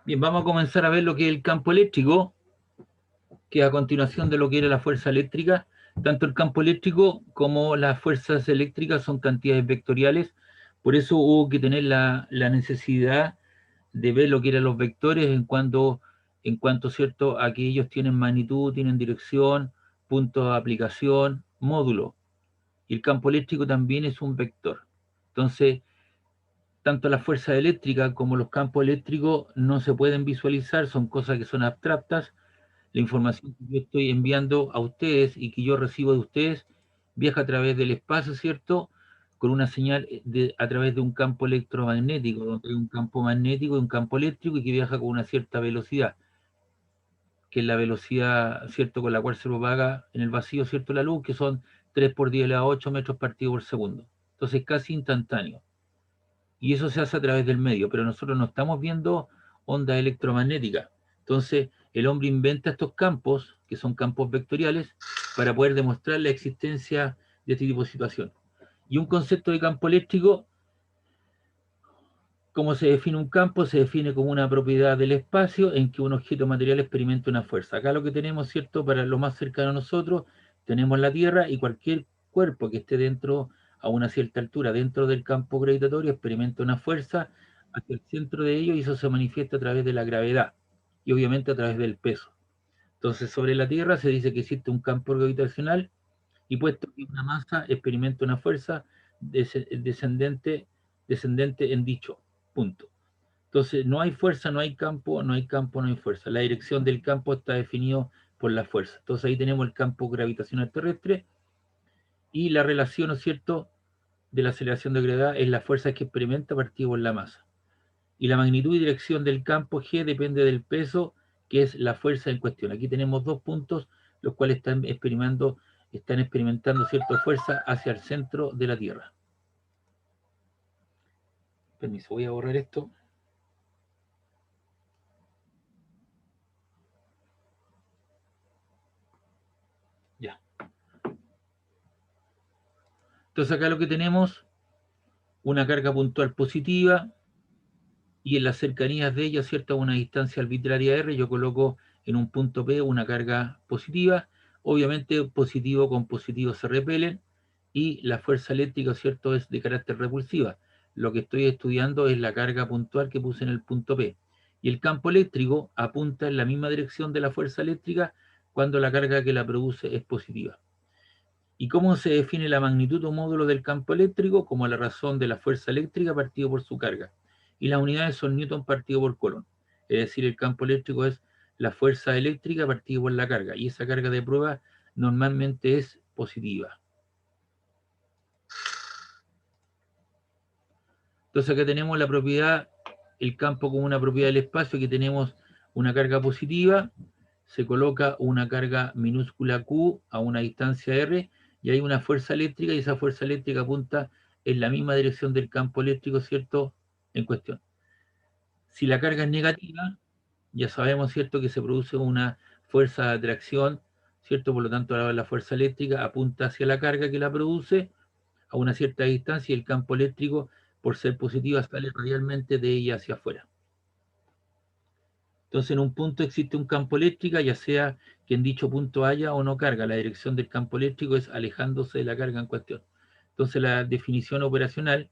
Bien, vamos a comenzar a ver lo que es el campo eléctrico, que es a continuación de lo que era la fuerza eléctrica. Tanto el campo eléctrico como las fuerzas eléctricas son cantidades vectoriales, por eso hubo que tener la necesidad de ver lo que eran los vectores en cuanto, ¿cierto?, a que ellos tienen magnitud, tienen dirección, puntos de aplicación, módulo. Y el campo eléctrico también es un vector. Entonces, tanto la fuerza eléctrica como los campos eléctricos no se pueden visualizar, son cosas que son abstractas. La información que yo estoy enviando a ustedes y que yo recibo de ustedes viaja a través del espacio, ¿cierto? Con una señal a través de un campo electromagnético, donde hay un campo magnético y un campo eléctrico y que viaja con una cierta velocidad, que es la velocidad, ¿cierto?, con la cual se propaga en el vacío, ¿cierto?, la luz, que son 3 por 10 a la 8 metros partido por segundo. Entonces, casi instantáneo. Y eso se hace a través del medio, pero nosotros no estamos viendo ondas electromagnéticas. Entonces, el hombre inventa estos campos, que son campos vectoriales, para poder demostrar la existencia de este tipo de situación. Y un concepto de campo eléctrico, ¿cómo se define un campo? Se define como una propiedad del espacio en que un objeto material experimenta una fuerza. Acá lo que tenemos, ¿cierto?, para lo más cercano a nosotros, tenemos la Tierra y cualquier cuerpo que esté dentro, a una cierta altura, dentro del campo gravitatorio, experimenta una fuerza hacia el centro de ello y eso se manifiesta a través de la gravedad y obviamente a través del peso. Entonces, sobre la Tierra se dice que existe un campo gravitacional y puesto que una masa experimenta una fuerza descendente en dicho punto. Entonces, no hay fuerza, no hay campo, no hay campo, no hay fuerza. La dirección del campo está definido por la fuerza. Entonces, ahí tenemos el campo gravitacional terrestre y la relación, ¿no es cierto?, de la aceleración de gravedad es la fuerza que experimenta partido por la masa. Y la magnitud y dirección del campo G depende del peso, que es la fuerza en cuestión. Aquí tenemos dos puntos, los cuales están experimentando cierta fuerza hacia el centro de la Tierra. Permiso, voy a borrar esto. Ya. Entonces acá lo que tenemos, una carga puntual positiva, y en las cercanías de ella, ¿cierto?, a una distancia arbitraria r, yo coloco en un punto P una carga positiva. Obviamente positivo con positivo se repelen y la fuerza eléctrica, ¿cierto?, es de carácter repulsiva. Lo que estoy estudiando es la carga puntual que puse en el punto P. Y el campo eléctrico apunta en la misma dirección de la fuerza eléctrica cuando la carga que la produce es positiva. ¿Y cómo se define la magnitud o módulo del campo eléctrico? Como la razón de la fuerza eléctrica partido por su carga. Y las unidades son newton partido por coulomb. Es decir, el campo eléctrico es la fuerza eléctrica partido por la carga. Y esa carga de prueba normalmente es positiva. Entonces acá tenemos la propiedad, el campo como una propiedad del espacio, que tenemos una carga positiva, se coloca una carga minúscula Q a una distancia R, y hay una fuerza eléctrica, y esa fuerza eléctrica apunta en la misma dirección del campo eléctrico, ¿cierto?, en cuestión. Si la carga es negativa, ya sabemos, ¿cierto?, que se produce una fuerza de atracción, ¿cierto? Por lo tanto, la fuerza eléctrica apunta hacia la carga que la produce a una cierta distancia, y el campo eléctrico, por ser positiva, sale radialmente de ella hacia afuera. Entonces, en un punto existe un campo eléctrico, ya sea que en dicho punto haya o no carga. La dirección del campo eléctrico es alejándose de la carga en cuestión. Entonces, la definición operacional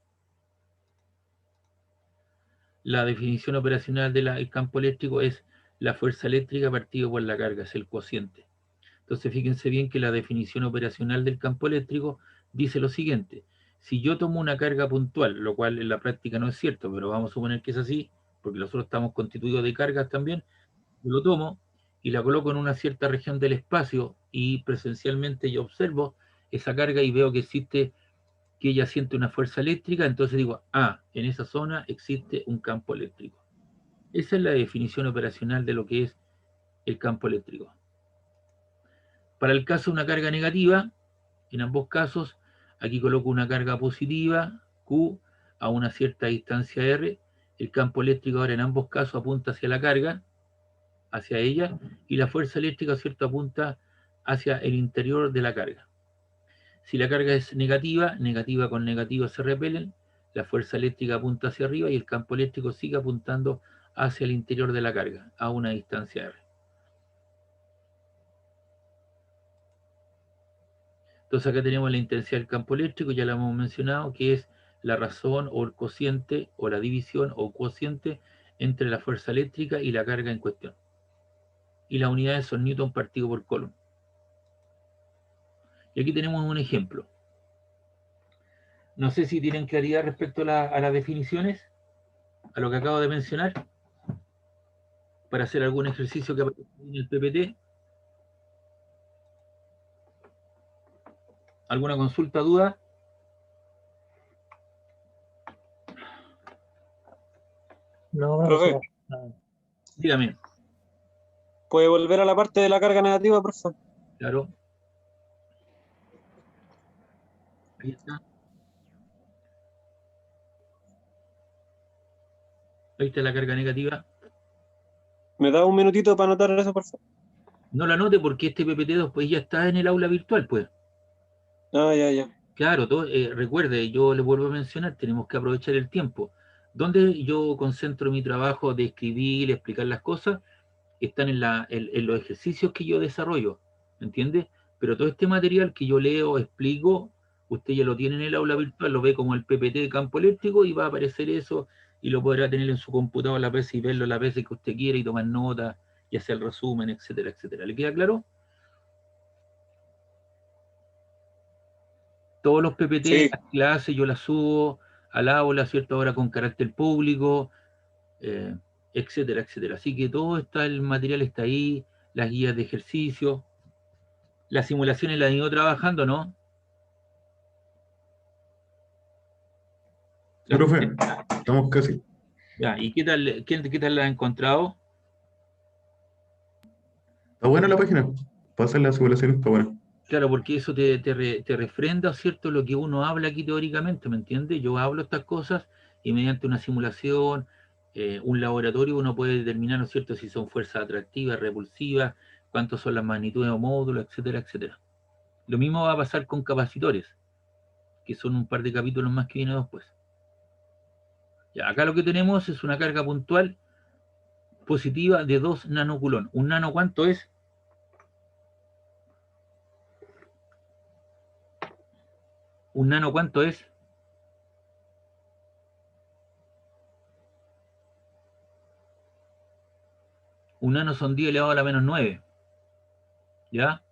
del campo eléctrico es la fuerza eléctrica partido por la carga, es el cociente. Entonces, fíjense bien que la definición operacional del campo eléctrico dice lo siguiente: si yo tomo una carga puntual, lo cual en la práctica no es cierto, pero vamos a suponer que es así, porque nosotros estamos constituidos de cargas también, yo lo tomo y la coloco en una cierta región del espacio y presencialmente yo observo esa carga y veo que ella siente una fuerza eléctrica, entonces digo, en esa zona existe un campo eléctrico. Esa es la definición operacional de lo que es el campo eléctrico. Para el caso de una carga negativa, en ambos casos, aquí coloco una carga positiva, Q, a una cierta distancia R. El campo eléctrico ahora en ambos casos apunta hacia la carga, hacia ella, y la fuerza eléctrica, ¿cierto?, apunta hacia el interior de la carga. Si la carga es negativa, negativa con negativa se repelen, la fuerza eléctrica apunta hacia arriba y el campo eléctrico sigue apuntando hacia el interior de la carga, a una distancia r. Entonces acá tenemos la intensidad del campo eléctrico, ya la hemos mencionado, que es la razón o el cociente o la división o cociente entre la fuerza eléctrica y la carga en cuestión. Y las unidades son Newton partido por Coulomb. Y aquí tenemos un ejemplo. No sé si tienen claridad respecto a las definiciones, a lo que acabo de mencionar, para hacer algún ejercicio que aparece en el PPT. ¿Alguna consulta, duda? No, Profe, Dígame. ¿puede volver a la parte de la carga negativa, profe? Claro. Ahí está. Ahí está la carga negativa. ¿Me da un minutito para anotar eso, por favor? No la anote porque este PPT2 pues ya está en el aula virtual, pues. Ah, ya, ya. Claro, recuerde, yo le vuelvo a mencionar, tenemos que aprovechar el tiempo. Donde yo concentro mi trabajo de escribir, explicar las cosas, están en los ejercicios que yo desarrollo, ¿me entiende? Pero todo este material que yo leo, explico, usted ya lo tiene en el aula virtual, lo ve como el PPT de campo eléctrico y va a aparecer eso y lo podrá tener en su computador las veces y verlo las veces que usted quiera y tomar notas y hacer resumen, etcétera, etcétera. ¿Le queda claro? Todos los PPT, Sí, las clases, yo las subo al aula, ¿cierto? Ahora con carácter público, eh, etcétera, etcétera. Así que todo está, el material está ahí, las guías de ejercicio, las simulaciones las he ido trabajando, ¿no? Sí, profe, estamos casi. Ya, ¿y qué tal la has encontrado? Está buena la página. Para hacer la simulación está buena. Claro, porque eso te refrenda, ¿cierto? Lo que uno habla aquí teóricamente, ¿me entiendes? Yo hablo estas cosas y mediante una simulación, un laboratorio, uno puede determinar, ¿no es cierto?, si son fuerzas atractivas, repulsivas, cuántos son las magnitudes o módulos, etcétera, etcétera. Lo mismo va a pasar con capacitores, que son un par de capítulos más que viene después. Ya, acá lo que tenemos es una carga puntual positiva de 2 nanocoulomb. ¿Un nano cuánto es? ¿Un nano cuánto es? Un nano son 10 elevado a la menos 9. ¿Ya?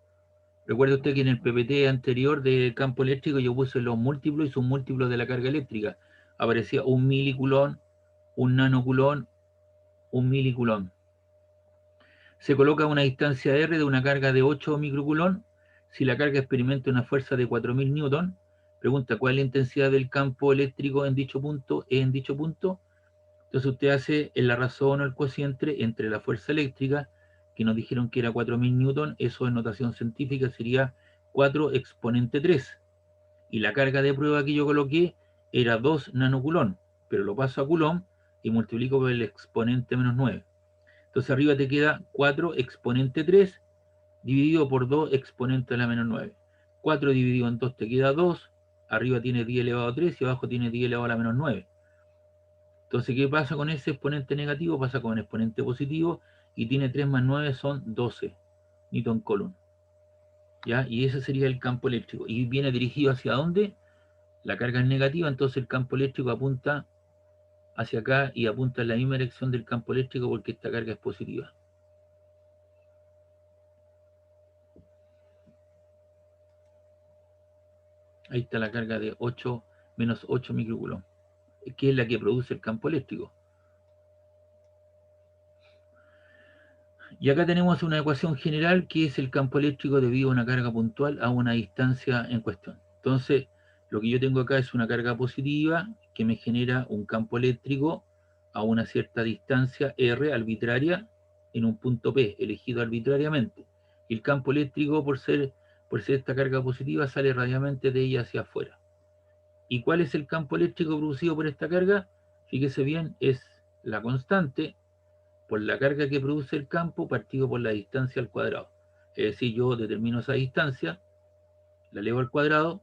Recuerde usted que en el PPT anterior de campo eléctrico yo puse los múltiplos y submúltiplos de la carga eléctrica. Aparecía un milicoulomb, un nanocoulomb, un milicoulomb. Se coloca a una distancia R de una carga de 8 microcoulomb. Si la carga experimenta una fuerza de 4000 newton, pregunta cuál es la intensidad del campo eléctrico en dicho punto, en dicho punto. Entonces usted hace la razón o el cociente entre la fuerza eléctrica, que nos dijeron que era 4000 newton, eso en notación científica sería 4 exponente 3. Y la carga de prueba que yo coloqué era 2 nanocoulomb, pero lo paso a coulomb y multiplico por el exponente menos 9. Entonces arriba te queda 4 exponente 3 dividido por 2 exponente a la menos 9. 4 dividido en 2 te queda 2, arriba tiene 10 elevado a 3 y abajo tiene 10 elevado a la menos 9. Entonces, ¿qué pasa con ese exponente negativo? Pasa con el exponente positivo y tiene 3 más 9 son 12 Newton Coulomb. ¿Ya? Y ese sería el campo eléctrico. ¿Y viene dirigido hacia dónde? La carga es negativa, entonces el campo eléctrico apunta hacia acá y apunta en la misma dirección del campo eléctrico porque esta carga es positiva. Ahí está la carga de 8 menos 8 microcoulomb, que es la que produce el campo eléctrico. Y acá tenemos una ecuación general que es el campo eléctrico debido a una carga puntual a una distancia en cuestión. Entonces, lo que yo tengo acá es una carga positiva que me genera un campo eléctrico a una cierta distancia R arbitraria en un punto P, elegido arbitrariamente. Y el campo eléctrico, por ser esta carga positiva, sale radialmente de ella hacia afuera. ¿Y cuál es el campo eléctrico producido por esta carga? Fíjese bien, es la constante por la carga que produce el campo partido por la distancia al cuadrado. Es decir, yo determino esa distancia, la elevo al cuadrado,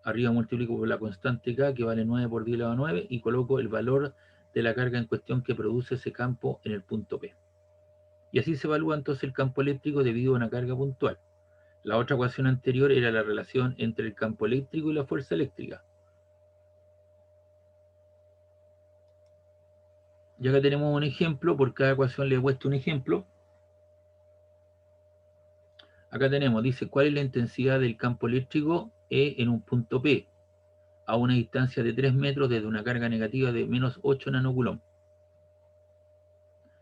arriba multiplico por la constante K, que vale 9 por 10 elevado a 9, y coloco el valor de la carga en cuestión que produce ese campo en el punto P. Y así se evalúa entonces el campo eléctrico debido a una carga puntual. La otra ecuación anterior era la relación entre el campo eléctrico y la fuerza eléctrica. Y acá tenemos un ejemplo, por cada ecuación le he puesto un ejemplo. Acá tenemos, dice, ¿cuál es la intensidad del campo eléctrico E en un punto P a una distancia de 3 metros desde una carga negativa de menos 8 nanocoulomb?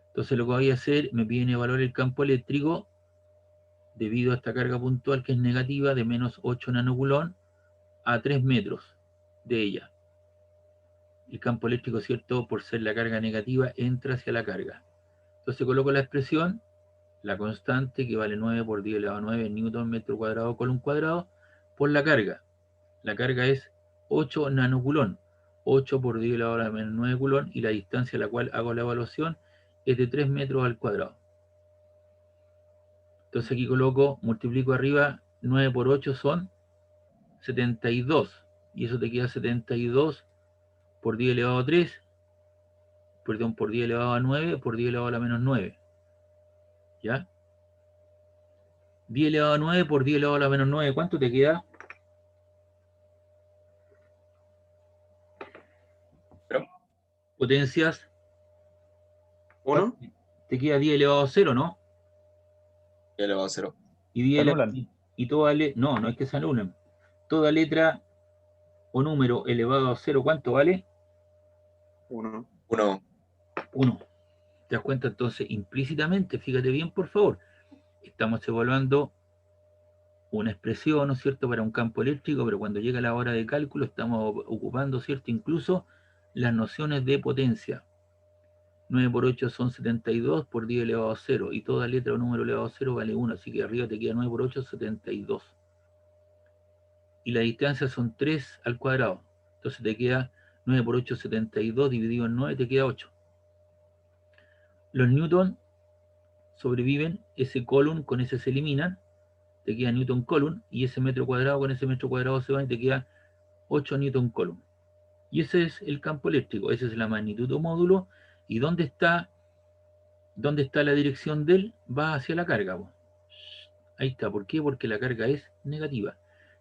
Entonces lo que voy a hacer, me piden evaluar el campo eléctrico debido a esta carga puntual que es negativa de menos 8 nanocoulomb a 3 metros de ella. El campo eléctrico, ¿cierto? Por ser la carga negativa, entra hacia la carga. Entonces coloco la expresión, la constante, que vale 9 por 10 elevado a 9 newton metro cuadrado coulomb cuadrado, por la carga. La carga es 8 nanocoulomb, 8 por 10 elevado a menos 9 coulomb, y la distancia a la cual hago la evaluación es de 3 metros al cuadrado. Entonces aquí coloco, multiplico arriba, 9 por 8 son 72, y eso te queda 72 por 10 elevado a 3, perdón, por 10 elevado a 9, por 10 elevado a la menos 9. ¿Ya? 10 elevado a 9 por 10 elevado a la menos 9, ¿cuánto te queda? ¿Pero? Potencias. 1. Te queda 10 elevado a 0, ¿no? 10 elevado a 0. Y 10 Se anulan. y toda no es que se anulen. Toda letra o número elevado a 0, ¿cuánto vale? 1. 1. 1. ¿Te das cuenta? Entonces, implícitamente, fíjate bien, por favor, estamos evaluando una expresión, ¿no es cierto?, para un campo eléctrico, pero cuando llega la hora de cálculo estamos ocupando, ¿cierto?, incluso las nociones de potencia. 9 por 8 son 72 por 10 elevado a 0, y toda letra o número elevado a 0 vale 1, así que arriba te queda 9 por 8, 72. Y la distancia son 3 al cuadrado, entonces te queda 9 por 8, 72, dividido en 9 te queda 8. Los newton sobreviven, ese coulomb con ese se eliminan, te queda newton coulomb, y ese metro cuadrado con ese metro cuadrado se va y te queda 8 newton coulomb. Y ese es el campo eléctrico, esa es la magnitud o módulo, y ¿dónde está la dirección de él? Va hacia la carga. Ahí está, ¿por qué? Porque la carga es negativa.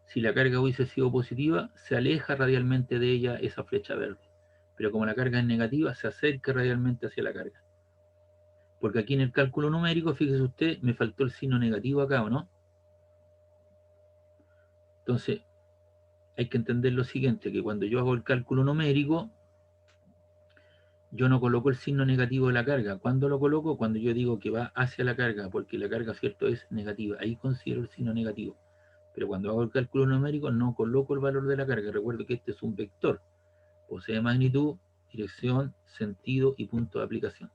Si la carga hubiese sido positiva, se aleja radialmente de ella esa flecha verde. Pero como la carga es negativa, se acerca radialmente hacia la carga. Porque aquí en el cálculo numérico, fíjese usted, me faltó el signo negativo acá, ¿o no? Entonces, hay que entender lo siguiente, que cuando yo hago el cálculo numérico, yo no coloco el signo negativo de la carga. ¿Cuándo lo coloco? Cuando yo digo que va hacia la carga, porque la carga, ¿cierto?, es negativa. Ahí considero el signo negativo. Pero cuando hago el cálculo numérico, no coloco el valor de la carga. Recuerdo que este es un vector. Posee magnitud, dirección, sentido y punto de aplicación.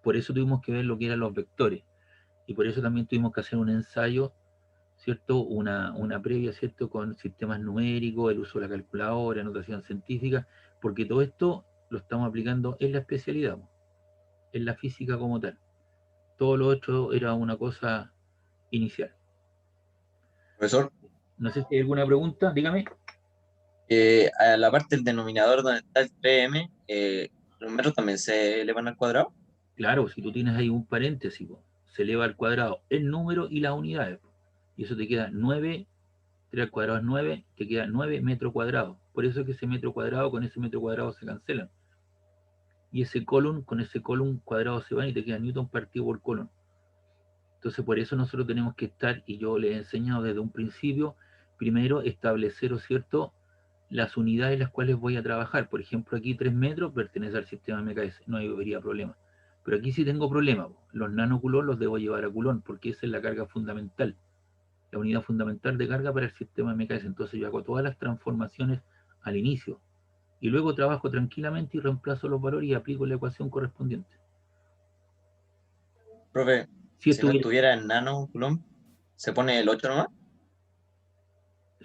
Por eso tuvimos que ver lo que eran los vectores. Y por eso también tuvimos que hacer un ensayo, ¿cierto? Una previa, ¿cierto?, con sistemas numéricos, el uso de la calculadora, notación científica, porque todo esto lo estamos aplicando en la especialidad, en la física como tal. Todo lo otro era una cosa inicial. Profesor, No sé si hay alguna pregunta, dígame. a la parte del denominador donde está el 3m, ¿los metros también se elevan al cuadrado? Claro, si tú tienes ahí un paréntesis, se eleva al cuadrado el número y las unidades. Y eso te queda 9, 3 al cuadrado es 9, te queda 9 metros cuadrados. Por eso es que ese metro cuadrado con ese metro cuadrado se cancelan. Y ese column con ese column cuadrado se van y te queda newton partido por column. Entonces por eso nosotros tenemos que estar, y yo les he enseñado desde un principio, primero establecer, ¿cierto?, las unidades en las cuales voy a trabajar. Por ejemplo, aquí 3 metros pertenece al sistema MKS, no habría problema. Pero aquí sí tengo problema. Los nanocoulomb los debo llevar a coulomb, porque esa es la carga fundamental, la unidad fundamental de carga para el sistema MKS. Entonces yo hago todas las transformaciones al inicio, y luego trabajo tranquilamente y reemplazo los valores y aplico la ecuación correspondiente. Profe, Si si no estuviera, estuviera en nano coulomb, ¿se pone el 8 nomás?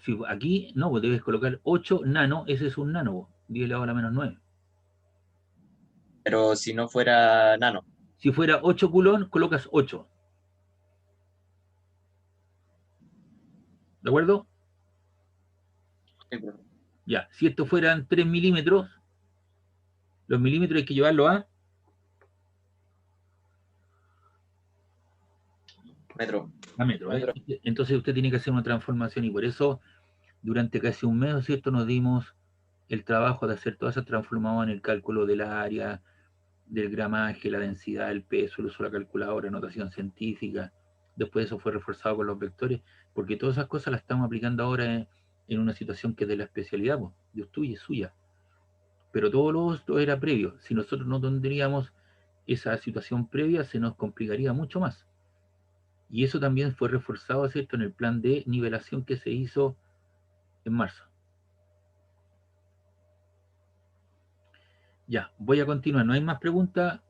si aquí no, pues debes colocar 8 nano, ese es un nano, 10 elevado a la menos 9. Pero si no fuera nano. Si fuera 8 coulomb, colocas 8. ¿De acuerdo? Sí, profe. Ya, si esto fueran 3 milímetros, Los milímetros hay que llevarlo a Metro. metro, ¿eh? Metro. Entonces usted tiene que hacer una transformación y por eso durante casi un mes, ¿cierto? Nos dimos el trabajo de hacer todas esas transformaciones en el cálculo del área, del gramaje, la densidad, el peso, el uso de la calculadora, notación científica. Después eso fue reforzado con los vectores, porque todas esas cosas las estamos aplicando ahora en una situación que es de la especialidad, pues, de tuya y suya. Pero todo lo otro era previo. Si nosotros no tendríamos esa situación previa, se nos complicaría mucho más. Y eso también fue reforzado, ¿cierto?, en el plan de nivelación que se hizo en marzo. Ya, voy a continuar. ¿No hay más preguntas?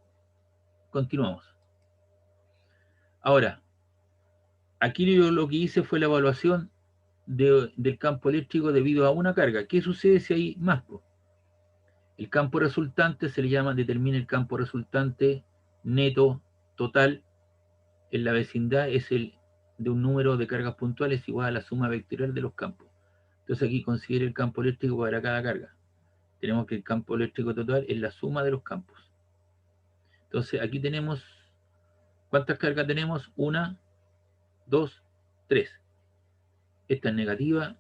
Continuamos. Ahora, aquí yo lo que hice fue la evaluación del campo eléctrico debido a una carga. ¿Qué sucede si hay más? El campo resultante se le llama, determina el campo resultante neto total en la vecindad, es el de un número de cargas puntuales igual a la suma vectorial de los campos. Entonces aquí considere el campo eléctrico para cada carga. Tenemos que el campo eléctrico total es la suma de los campos. Entonces aquí tenemos, ¿cuántas cargas tenemos? 1, 2, 3. Esta es negativa,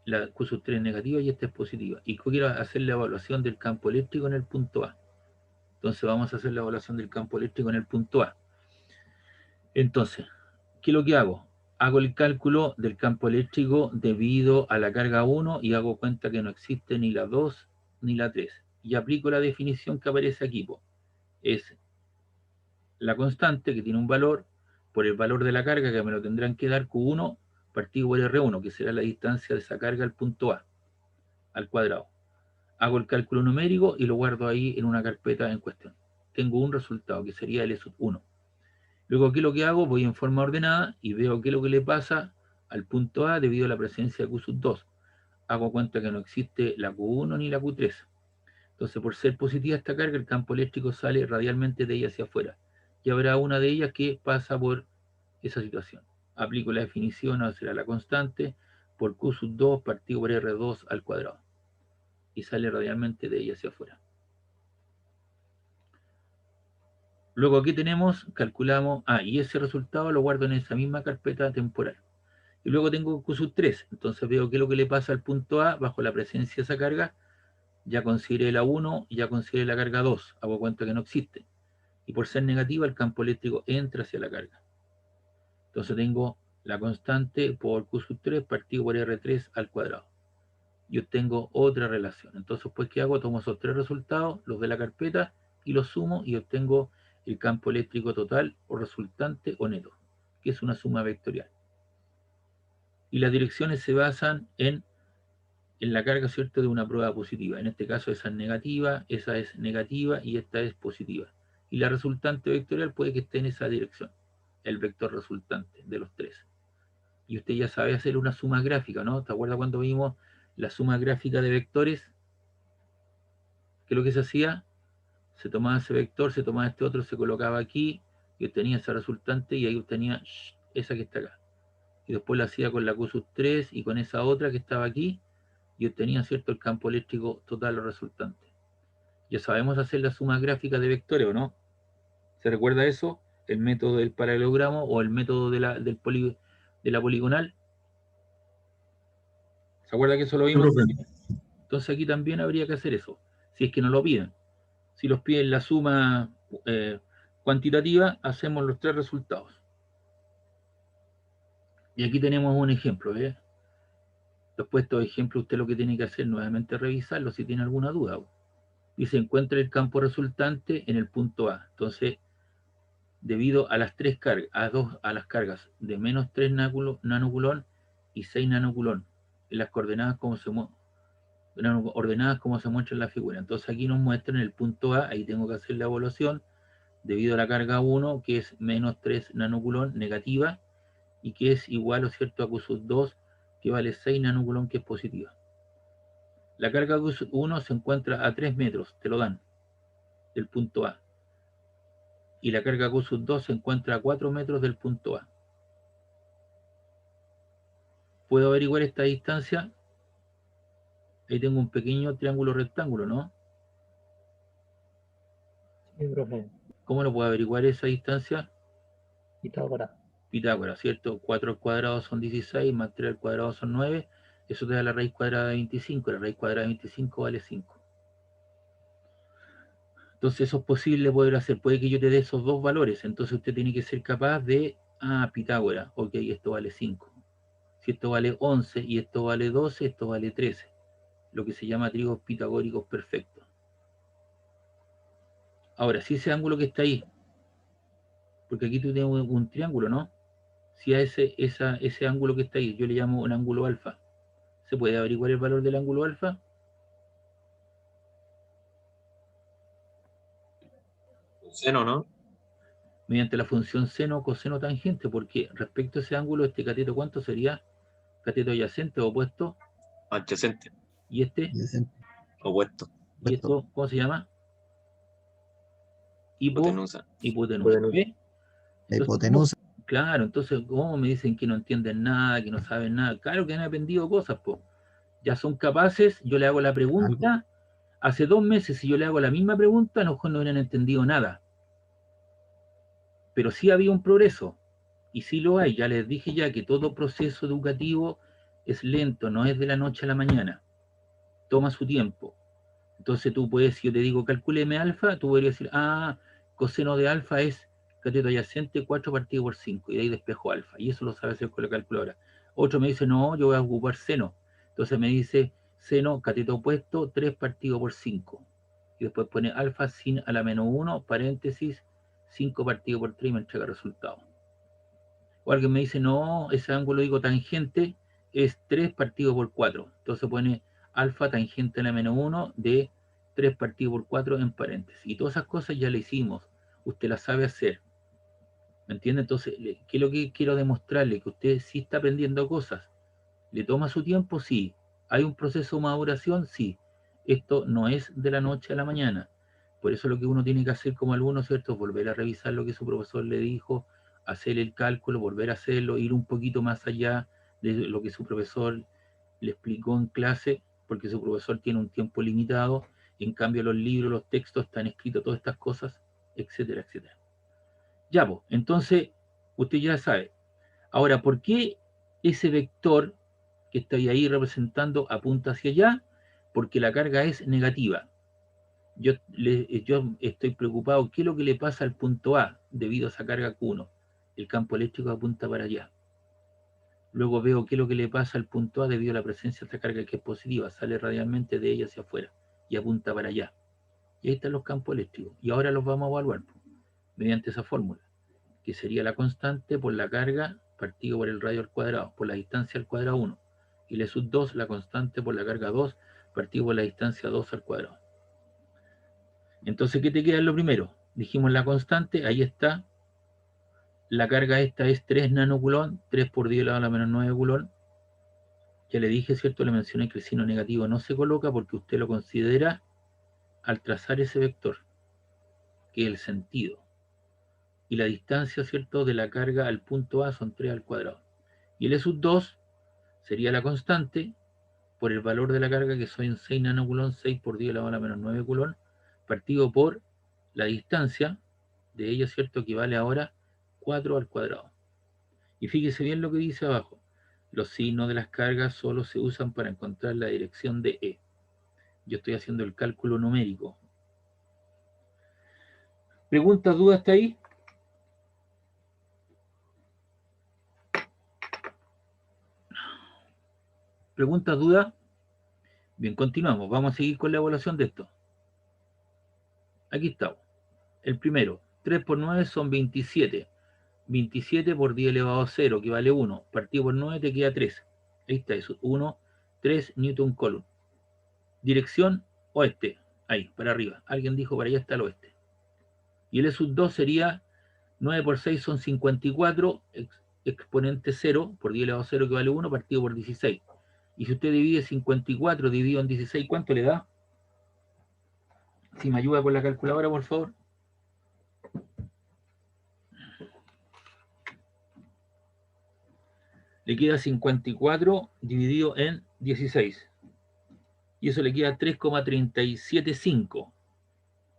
la Q3 es negativa y esta es positiva. Y quiero hacer la evaluación del campo eléctrico en el punto A. Entonces vamos a hacer la evaluación del campo eléctrico en el punto A. Entonces, ¿qué es lo que hago? Hago el cálculo del campo eléctrico debido a la carga 1 y hago cuenta que no existe ni la 2 ni la 3. Y aplico la definición que aparece aquí. Es la constante que tiene un valor por el valor de la carga que me lo tendrán que dar Q1 partido por R1, que será la distancia de esa carga al punto A, al cuadrado. Hago el cálculo numérico y lo guardo ahí en una carpeta en cuestión. Tengo un resultado que sería el E1. Luego, ¿qué es lo que hago? Voy en forma ordenada y veo qué es lo que le pasa al punto A debido a la presencia de Q2. Hago cuenta que no existe la Q1 ni la Q3. Entonces, por ser positiva esta carga, el campo eléctrico sale radialmente de ella hacia afuera. Y habrá una de ellas que pasa por esa situación. Aplico la definición, ahora será la constante, por Q2 partido por R2 al cuadrado. Y sale radialmente de ella hacia afuera. Luego aquí tenemos, calculamos, y ese resultado lo guardo en esa misma carpeta temporal. Y luego tengo Q3, entonces veo qué es lo que le pasa al punto A bajo la presencia de esa carga. Ya consideré la 1 y ya consideré la carga 2, hago cuenta que no existe. Y por ser negativa, el campo eléctrico entra hacia la carga. Entonces tengo la constante por Q3 partido por R3 al cuadrado. Y obtengo otra relación. Entonces, pues, ¿qué hago? Tomo esos tres resultados, los de la carpeta, y los sumo y obtengo el campo eléctrico total o resultante o neto, que es una suma vectorial. Y las direcciones se basan en la carga, ¿cierto?, de una prueba positiva. En este caso esa es negativa y esta es positiva. Y la resultante vectorial puede que esté en esa dirección, el vector resultante de los tres. Y usted ya sabe hacer una suma gráfica, ¿no? ¿Te acuerdas cuando vimos la suma gráfica de vectores? ¿Qué es lo que se hacía? Se tomaba ese vector, se tomaba este otro, se colocaba aquí y obtenía esa resultante y ahí obtenía esa que está acá. Y después la hacía con la Q3 y con esa otra que estaba aquí y obtenía, ¿cierto?, el campo eléctrico total o resultante. Ya sabemos hacer la suma gráfica de vectores, ¿o no? ¿Se recuerda eso? El método del paralelogramo o el método de la poligonal. ¿Se acuerda que eso lo vimos? Entonces aquí también habría que hacer eso, si es que no lo piden. Si los piden la suma cuantitativa, hacemos los tres resultados. Y aquí tenemos un ejemplo, ¿eh? Después de estos ejemplos, usted lo que tiene que hacer nuevamente es revisarlo si tiene alguna duda. Y se encuentra el campo resultante en el punto A. Entonces, debido a las tres cargas, a las cargas de menos 3 nanoculón y 6 nanoculón, en las coordenadas ordenadas como se muestra en la figura. Entonces aquí nos muestran el punto A, ahí tengo que hacer la evaluación, debido a la carga 1, que es menos 3 nanoculón negativa, y que es igual, ¿o cierto?, a Q2, que vale 6 nanoculón, que es positiva. La carga Q1 se encuentra a 3 metros, te lo dan, del punto A. Y la carga Q2 se encuentra a 4 metros del punto A. ¿Puedo averiguar esta distancia? Ahí tengo un pequeño triángulo rectángulo, ¿no? Sí, profe. ¿Cómo lo puedo averiguar esa distancia? Pitágoras. Pitágoras, ¿cierto? 4 al cuadrado son 16, más 3 al cuadrado son 9. Eso te da la raíz cuadrada de 25. La raíz cuadrada de 25 vale 5. Entonces eso es posible poder hacer. Puede que yo te dé esos dos valores. Entonces usted tiene que ser capaz de, Pitágoras, ok, esto vale 5. Si esto vale 11 y esto vale 12, esto vale 13. Lo que se llama trígonos pitagóricos perfectos. Ahora, si ese ángulo que está ahí, porque aquí tú tienes un triángulo, ¿no? Si a ese ángulo que está ahí, yo le llamo un ángulo alfa, ¿se puede averiguar el valor del ángulo alfa? Seno, ¿no? Mediante la función seno, coseno, tangente, porque respecto a ese ángulo, este cateto, ¿cuánto sería? Cateto adyacente, opuesto, Adyacente, y este, opuesto, y esto, ¿cómo se llama? hipotenusa. Hipotenusa. ¿Ves? La Entonces, hipotenusa. claro, entonces, ¿cómo me dicen que no entienden nada, que no saben nada? Claro que han aprendido cosas, pues. Ya son capaces, yo le hago la pregunta, hace 2 meses si yo le hago la misma pregunta, a lo mejor no hubieran entendido nada. Pero sí había un progreso, y sí lo hay, ya les dije ya que todo proceso educativo es lento, no es de la noche a la mañana, toma su tiempo. Entonces tú puedes, si yo te digo calcúleme alfa, tú podrías decir, coseno de alfa es cateto adyacente 4 partido por 5, y de ahí despejo alfa, y eso lo sabe hacer con la calculadora. Otro me dice, no, yo voy a ocupar seno. Entonces me dice, seno, cateto opuesto, 3 partido por 5. Y después pone alfa sin a la menos 1, paréntesis, 5 partido por 3 y me entrega el resultado. O alguien me dice, no, ese ángulo digo tangente es 3 partido por 4. Entonces pone alfa tangente a la menos 1 de 3 partido por 4 en paréntesis. Y todas esas cosas ya le hicimos. Usted las sabe hacer. ¿Me entiende? Entonces, ¿qué es lo que quiero demostrarle? Que usted sí está aprendiendo cosas. ¿Le toma su tiempo? Sí. ¿Hay un proceso de maduración? Sí. Esto no es de la noche a la mañana. Por eso lo que uno tiene que hacer como alumno, ¿cierto? Es volver a revisar lo que su profesor le dijo, hacer el cálculo, volver a hacerlo, ir un poquito más allá de lo que su profesor le explicó en clase, porque su profesor tiene un tiempo limitado, en cambio los libros, los textos están escritos, todas estas cosas, etcétera, etcétera. Ya, pues, entonces, usted ya sabe. Ahora, ¿por qué ese vector que está ahí representando apunta hacia allá? Porque la carga es negativa. Yo estoy preocupado, ¿qué es lo que le pasa al punto A debido a esa carga Q1? El campo eléctrico apunta para allá. Luego veo qué es lo que le pasa al punto A debido a la presencia de esta carga que es positiva, sale radialmente de ella hacia afuera y apunta para allá. Y ahí están los campos eléctricos. Y ahora los vamos a evaluar mediante esa fórmula, que sería la constante por la carga partido por el radio al cuadrado, por la distancia al cuadrado 1. Y le sub 2, la constante por la carga 2, partido por la distancia 2 al cuadrado. Entonces, ¿qué te queda en lo primero? Dijimos la constante, ahí está. La carga esta es 3 nanocoulomb, 3 por 10 elevado a la menos 9 coulomb. Ya le dije, ¿cierto? Le mencioné que el signo negativo no se coloca porque usted lo considera al trazar ese vector, que es el sentido. Y la distancia, ¿cierto?, de la carga al punto A son 3 al cuadrado. Y el E sub 2 sería la constante por el valor de la carga, que son 6 nanocoulomb, 6 por 10 elevado a la menos 9 coulomb, partido por la distancia de ella, ¿cierto?, que vale ahora 4 al cuadrado. Y fíjese bien lo que dice abajo. Los signos de las cargas solo se usan para encontrar la dirección de E. Yo estoy haciendo el cálculo numérico. ¿Preguntas, dudas hasta ahí? ¿Preguntas, dudas? Bien, continuamos. Vamos a seguir con la evaluación de esto. Aquí está. El primero, 3 por 9 son 27. 27 por 10 elevado a 0, que vale 1. Partido por 9 te queda 3. Ahí está eso. 1, 3 Newton Coulomb. Dirección oeste. Ahí, para arriba. Alguien dijo para allá está el oeste. Y el E sub 2 sería 9 por 6 son 54, exponente 0 por 10 elevado a 0, que vale 1, partido por 16. Y si usted divide 54 dividido en 16, ¿cuánto le da? Si me ayuda con la calculadora, por favor. Le queda 54 dividido en 16. Y eso le queda 3,375.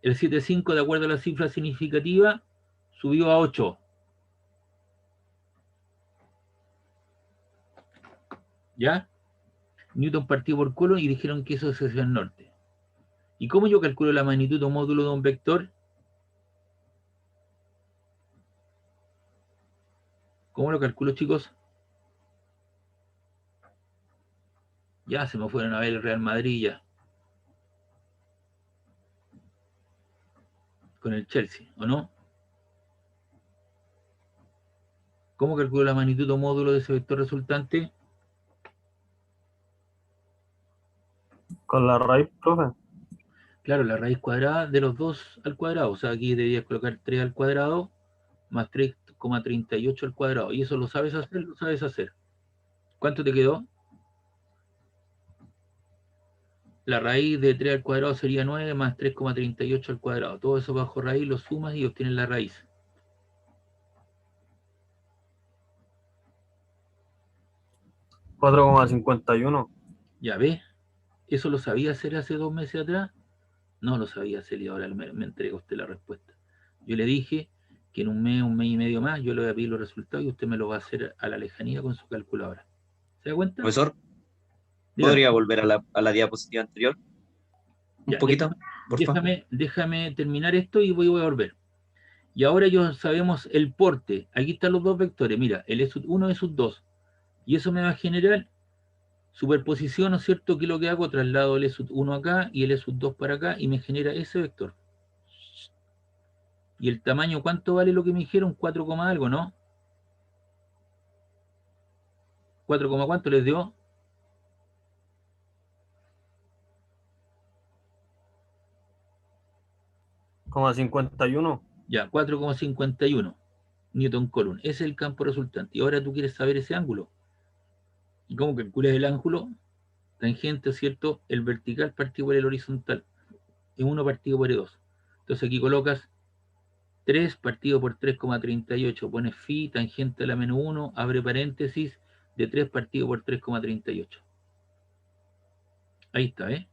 El 7,5, de acuerdo a la cifra significativa, subió a 8. ¿Ya? Newton partió por Coulomb y dijeron que eso es hacia el norte. ¿Y cómo yo calculo la magnitud o módulo de un vector? ¿Cómo lo calculo, chicos? Ya se me fueron a ver el Real Madrid ya. Con el Chelsea, ¿o no? ¿Cómo calculo la magnitud o módulo de ese vector resultante? Con la raíz, profe. Claro, la raíz cuadrada de los dos al cuadrado. O sea, aquí deberías colocar 3 al cuadrado más 3,38 al cuadrado. ¿Y eso lo sabes hacer? Lo sabes hacer. ¿Cuánto te quedó? La raíz de 3 al cuadrado sería 9 más 3,38 al cuadrado. Todo eso bajo raíz lo sumas y obtienes la raíz. $4,51. ¿Ya ves? ¿Eso lo sabía hacer hace 2 meses atrás? No lo sabía hacer y ahora me entrega usted la respuesta. Yo le dije que en un mes y medio más yo le voy a pedir los resultados y usted me lo va a hacer a la lejanía con su calculadora. ¿Se da cuenta? Profesor, Dígame. ¿podría volver a la diapositiva anterior? Un Ya, poquito, por favor. déjame terminar esto y voy a volver. Y ahora ya sabemos el porte. Aquí están los dos vectores. Mira, el E1 es sub 2. Y eso me va a generar superposición, ¿no es cierto? Que lo que hago, traslado el E1 acá y el E2 para acá y me genera ese vector. Y el tamaño, ¿cuánto vale lo que me dijeron? 4, algo, ¿no? 4, ¿cuánto les dio? $4,51. Ya, 4,51 Newton Coulomb. Ese es el campo resultante. Y ahora tú quieres saber ese ángulo. ¿Y cómo calculas el ángulo? Tangente, ¿cierto? El vertical partido por el horizontal. Es 1 partido por E2. Entonces aquí colocas 3 partido por 3,38. Pones phi, tangente a la menos 1, abre paréntesis, de 3 partido por 3,38. Ahí está, ¿eh?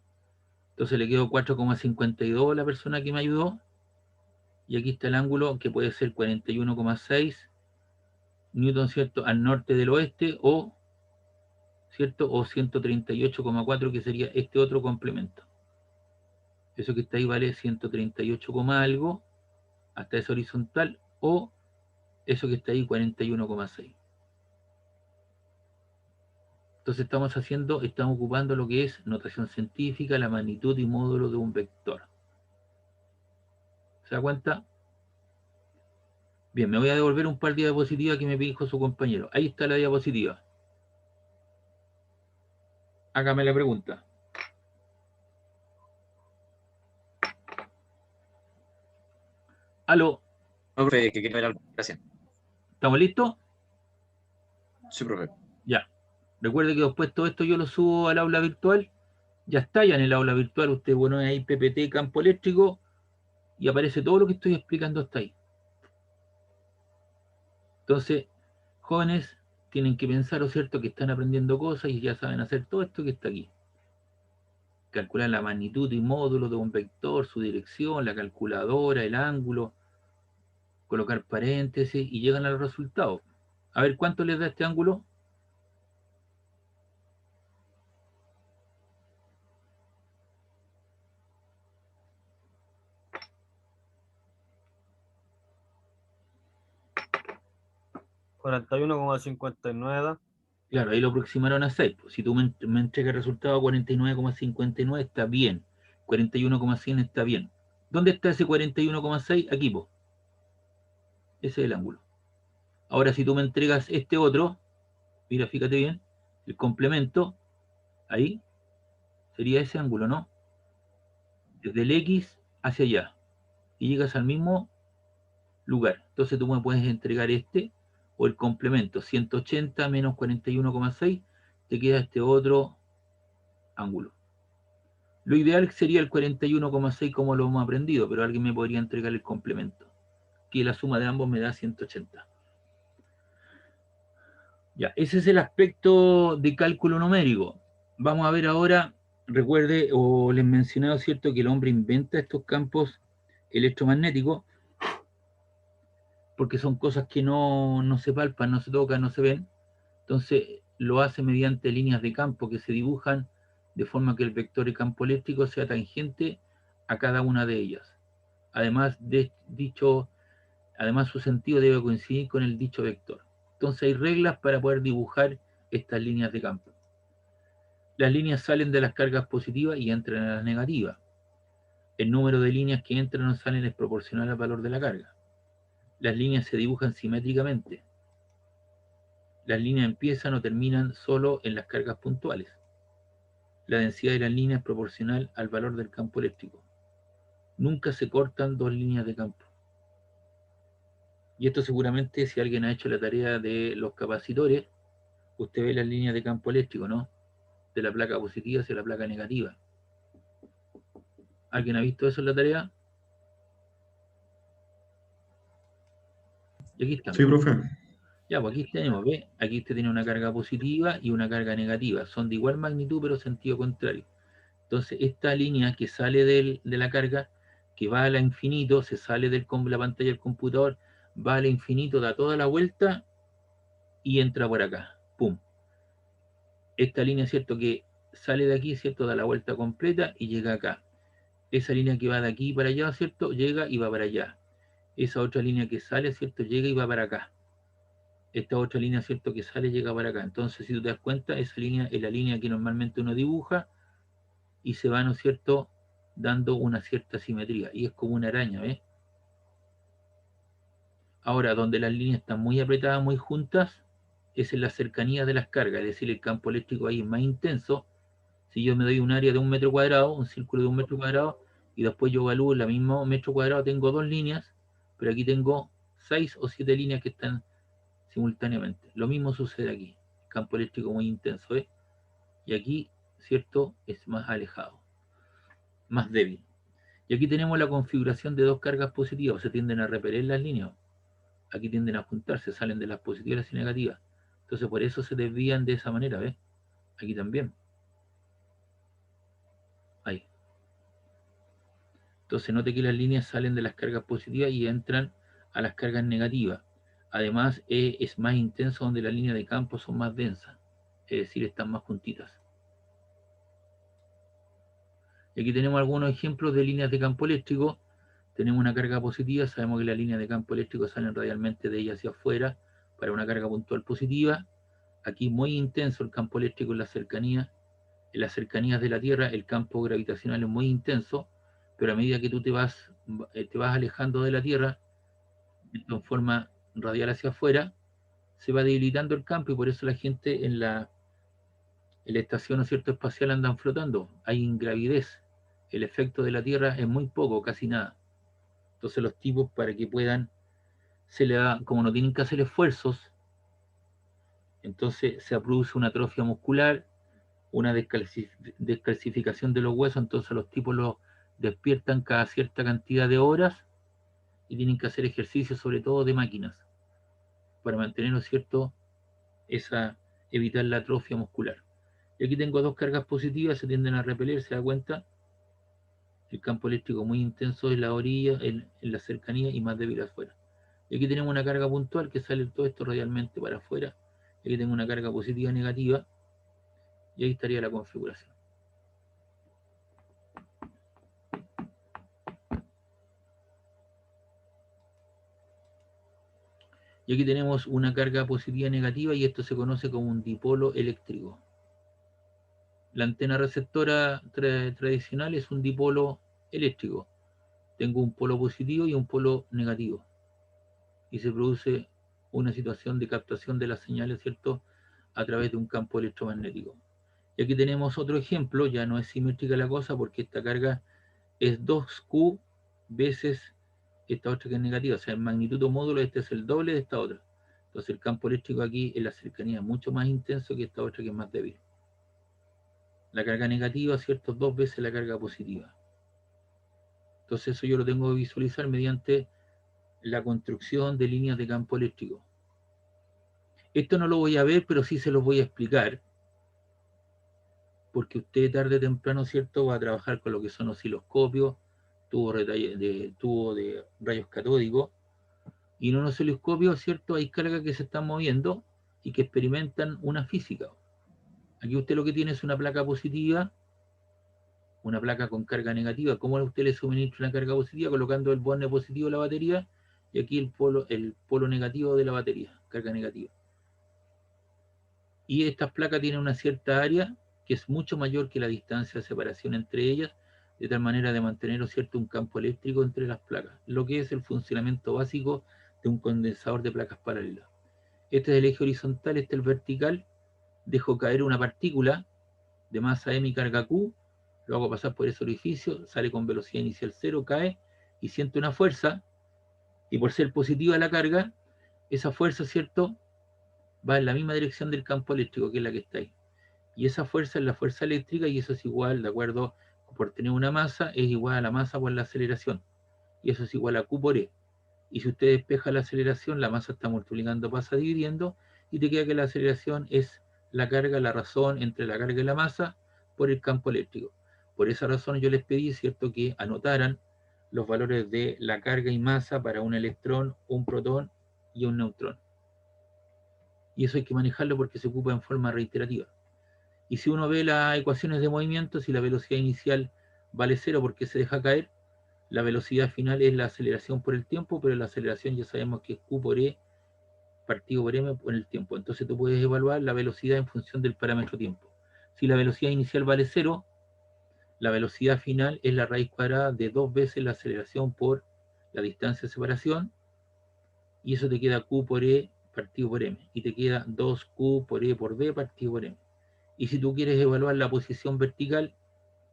Entonces le quedó 4,52 a la persona que me ayudó. Y aquí está el ángulo que puede ser 41,6 Newton, ¿cierto? Al norte del oeste o, ¿cierto? O 138,4 que sería este otro complemento. Eso que está ahí vale 138, algo hasta esa horizontal o eso que está ahí 41,6. Entonces estamos ocupando lo que es notación científica, la magnitud y módulo de un vector. ¿Se da cuenta? Bien, me voy a devolver un par de diapositivas que me dijo su compañero. Ahí está la diapositiva. Hágame la pregunta. Aló, No, profe, que quiero ver algo. Gracias. ¿estamos listos? Sí, profe. Ya. Recuerde que después todo esto yo lo subo al aula virtual. Ya está ya en el aula virtual. Usted, bueno, ahí PPT, campo eléctrico, y aparece todo lo que estoy explicando hasta ahí. Entonces, jóvenes, tienen que pensar, ¿no es cierto?, que están aprendiendo cosas y ya saben hacer todo esto que está aquí. Calcular la magnitud y módulo de un vector, su dirección, la calculadora, el ángulo, colocar paréntesis y llegan al resultado. A ver, ¿cuánto les da este ángulo? $41,59. Claro, ahí lo aproximaron a 6. Pues, si tú me entregas el resultado 49,59 está bien. 41,100 está bien. ¿Dónde está ese 41,6? Aquí, pues. Ese es el ángulo. Ahora, si tú me entregas este otro, mira, fíjate bien, el complemento, ahí, sería ese ángulo, ¿no? Desde el X hacia allá. Y llegas al mismo lugar. Entonces tú me puedes entregar este o el complemento 180 menos 41,6, te queda este otro ángulo. Lo ideal sería el 41,6 como lo hemos aprendido, pero alguien me podría entregar el complemento, que la suma de ambos me da 180. Ya, ese es el aspecto de cálculo numérico. Vamos a ver ahora, recuerde, o les mencionaba, ¿cierto?, que el hombre inventa estos campos electromagnético, porque son cosas que no se palpan, no se tocan, no se ven. Entonces lo hace mediante líneas de campo que se dibujan de forma que el vector de campo eléctrico sea tangente a cada una de ellas. Además, además su sentido debe coincidir con el dicho vector. Entonces hay reglas para poder dibujar estas líneas de campo. Las líneas salen de las cargas positivas y entran a las negativas. El número de líneas que entran o salen es proporcional al valor de la carga. Las líneas se dibujan simétricamente. Las líneas empiezan o terminan solo en las cargas puntuales. La densidad de las líneas es proporcional al valor del campo eléctrico. Nunca se cortan dos líneas de campo. Y esto seguramente, si alguien ha hecho la tarea de los capacitores, usted ve las líneas de campo eléctrico, ¿no? De la placa positiva hacia la placa negativa. ¿Alguien ha visto eso en la tarea? Y aquí está. Sí, profe. Ya, pues aquí tenemos, ¿ve? Aquí usted tiene una carga positiva y una carga negativa. Son de igual magnitud, pero sentido contrario. Entonces, esta línea que sale de la carga, que va a la infinito, se sale de la pantalla del computador, va al infinito, da toda la vuelta y entra por acá. ¡Pum! Esta línea, ¿cierto? Que sale de aquí, ¿cierto? Da la vuelta completa y llega acá. Esa línea que va de aquí para allá, ¿cierto? Llega y va para allá. Esa otra línea que sale, ¿cierto? Llega y va para acá. Esta otra línea, ¿cierto? Que sale, llega para acá. Entonces, si tú te das cuenta, esa línea es la línea que normalmente uno dibuja y se va, ¿no es cierto?, dando una cierta simetría. Y es como una araña, ¿ves? Ahora, donde las líneas están muy apretadas, muy juntas, es en la cercanía de las cargas. Es decir, el campo eléctrico ahí es más intenso. Si yo me doy un área de 1 metro cuadrado, un círculo de 1 metro cuadrado, y después yo evalúo en la misma metro cuadrado, tengo dos líneas, pero aquí tengo 6 o 7 líneas que están simultáneamente. Lo mismo sucede aquí. Campo eléctrico muy intenso, ¿eh? Y aquí, ¿cierto?, es más alejado, más débil. Y aquí tenemos la configuración de dos cargas positivas, se tienden a repeler las líneas. Aquí tienden a juntarse, salen de las positivas y negativas. Entonces por eso se desvían de esa manera, ¿ves? Aquí también. Ahí. Entonces note que las líneas salen de las cargas positivas y entran a las cargas negativas. Además es más intenso donde las líneas de campo son más densas, es decir, están más juntitas. Y aquí tenemos algunos ejemplos de líneas de campo eléctrico. Tenemos una carga positiva, sabemos que las líneas de campo eléctrico salen radialmente de ella hacia afuera para una carga puntual positiva. Aquí muy intenso el campo eléctrico en la cercanía. En las cercanías de la Tierra el campo gravitacional es muy intenso, pero a medida que tú te vas alejando de la Tierra, en forma radial hacia afuera, se va debilitando el campo y por eso la gente en la estación, ¿no es cierto?, espacial andan flotando. Hay ingravidez. El efecto de la Tierra es muy poco, casi nada. Entonces los tipos, para que puedan, como no tienen que hacer esfuerzos, entonces se produce una atrofia muscular, una descalcificación de los huesos, entonces los tipos los despiertan cada cierta cantidad de horas y tienen que hacer ejercicios, sobre todo de máquinas, para mantener, ¿no es cierto?, evitar la atrofia muscular. Y aquí tengo dos cargas positivas, se tienden a repeler, se da cuenta. El campo eléctrico muy intenso en la orilla, en la cercanía y más débil afuera. Y aquí tenemos una carga puntual que sale todo esto radialmente para afuera. Y aquí tengo una carga positiva negativa. Y ahí estaría la configuración. Y aquí tenemos una carga positiva negativa y esto se conoce como un dipolo eléctrico. La antena receptora tradicional es un dipolo eléctrico. Tengo un polo positivo y un polo negativo. Y se produce una situación de captación de las señales, ¿cierto?, a través de un campo electromagnético. Y aquí tenemos otro ejemplo, ya no es simétrica la cosa porque esta carga es 2Q veces esta otra que es negativa, o sea, en magnitud o módulo este es el doble de esta otra. Entonces el campo eléctrico aquí en la cercanía es mucho más intenso que esta otra que es más débil. La carga negativa, ¿cierto?, 2 veces la carga positiva. Entonces eso yo lo tengo que visualizar mediante la construcción de líneas de campo eléctrico. Esto no lo voy a ver, pero sí se los voy a explicar, porque usted tarde o temprano, ¿cierto?, va a trabajar con lo que son osciloscopios, tubo de rayos catódicos, y en un osciloscopio, ¿cierto? Hay cargas que se están moviendo y que experimentan una física. Aquí usted lo que tiene es una placa positiva, una placa con carga negativa. ¿Cómo usted le suministra una carga positiva? Colocando el borne positivo de la batería y aquí el polo negativo de la batería, carga negativa. Y estas placas tienen una cierta área que es mucho mayor que la distancia de separación entre ellas, de tal manera de mantener, ¿cierto?, un campo eléctrico entre las placas, lo que es el funcionamiento básico de un condensador de placas paralelas. Este es el eje horizontal, este es el vertical. Dejo caer una partícula de masa m y carga q, lo hago pasar por ese orificio, sale con velocidad inicial 0, cae y siente una fuerza, y por ser positiva la carga, esa fuerza, ¿cierto?, va en la misma dirección del campo eléctrico, que es la que está ahí. Y esa fuerza es la fuerza eléctrica, y eso es igual, de acuerdo, por tener una masa, es igual a la masa por la aceleración. Y eso es igual a Q por E. Y si usted despeja la aceleración, la masa está multiplicando, pasa dividiendo, y te queda que la aceleración es la carga, la razón entre la carga y la masa por el campo eléctrico. Por esa razón yo les pedí, ¿cierto?, que anotaran los valores de la carga y masa para un electrón, un protón y un neutrón. Y eso hay que manejarlo porque se ocupa en forma reiterativa. Y si uno ve las ecuaciones de movimiento, si la velocidad inicial vale 0 porque se deja caer, la velocidad final es la aceleración por el tiempo, pero la aceleración ya sabemos que es Q por E partido por M por el tiempo. Entonces tú puedes evaluar la velocidad en función del parámetro tiempo. Si la velocidad inicial vale 0, la velocidad final es la raíz cuadrada de 2 veces la aceleración por la distancia de separación, y eso te queda Q por E partido por M, y te queda 2Q por E por D partido por M. Y si tú quieres evaluar la posición vertical,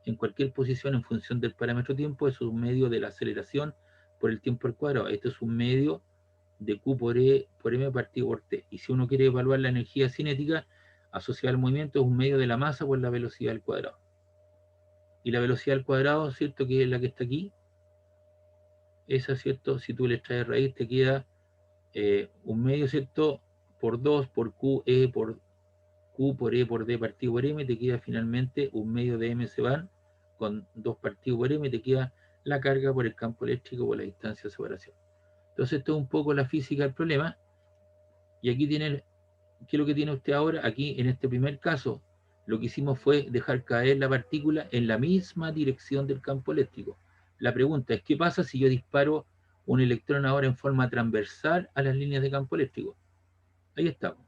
en cualquier posición en función del parámetro tiempo, es un medio de la aceleración por el tiempo al cuadrado. Esto es un medio de Q por E por M partido por T. Y si uno quiere evaluar la energía cinética asociada al movimiento, es un medio de la masa por la velocidad al cuadrado. Y la velocidad al cuadrado, ¿cierto?, que es la que está aquí, esa, ¿cierto?, si tú le extraes raíz, te queda un medio, ¿cierto?, por 2 por Q, por Q por E por D partido por M, te queda finalmente un medio de M se van, con 2 partido por M, te queda la carga por el campo eléctrico por la distancia de separación. Entonces esto es un poco la física del problema. Y aquí tiene, ¿qué es lo que tiene usted ahora? Aquí en este primer caso, lo que hicimos fue dejar caer la partícula en la misma dirección del campo eléctrico. La pregunta es, ¿qué pasa si yo disparo un electrón ahora en forma transversal a las líneas de campo eléctrico? Ahí estamos.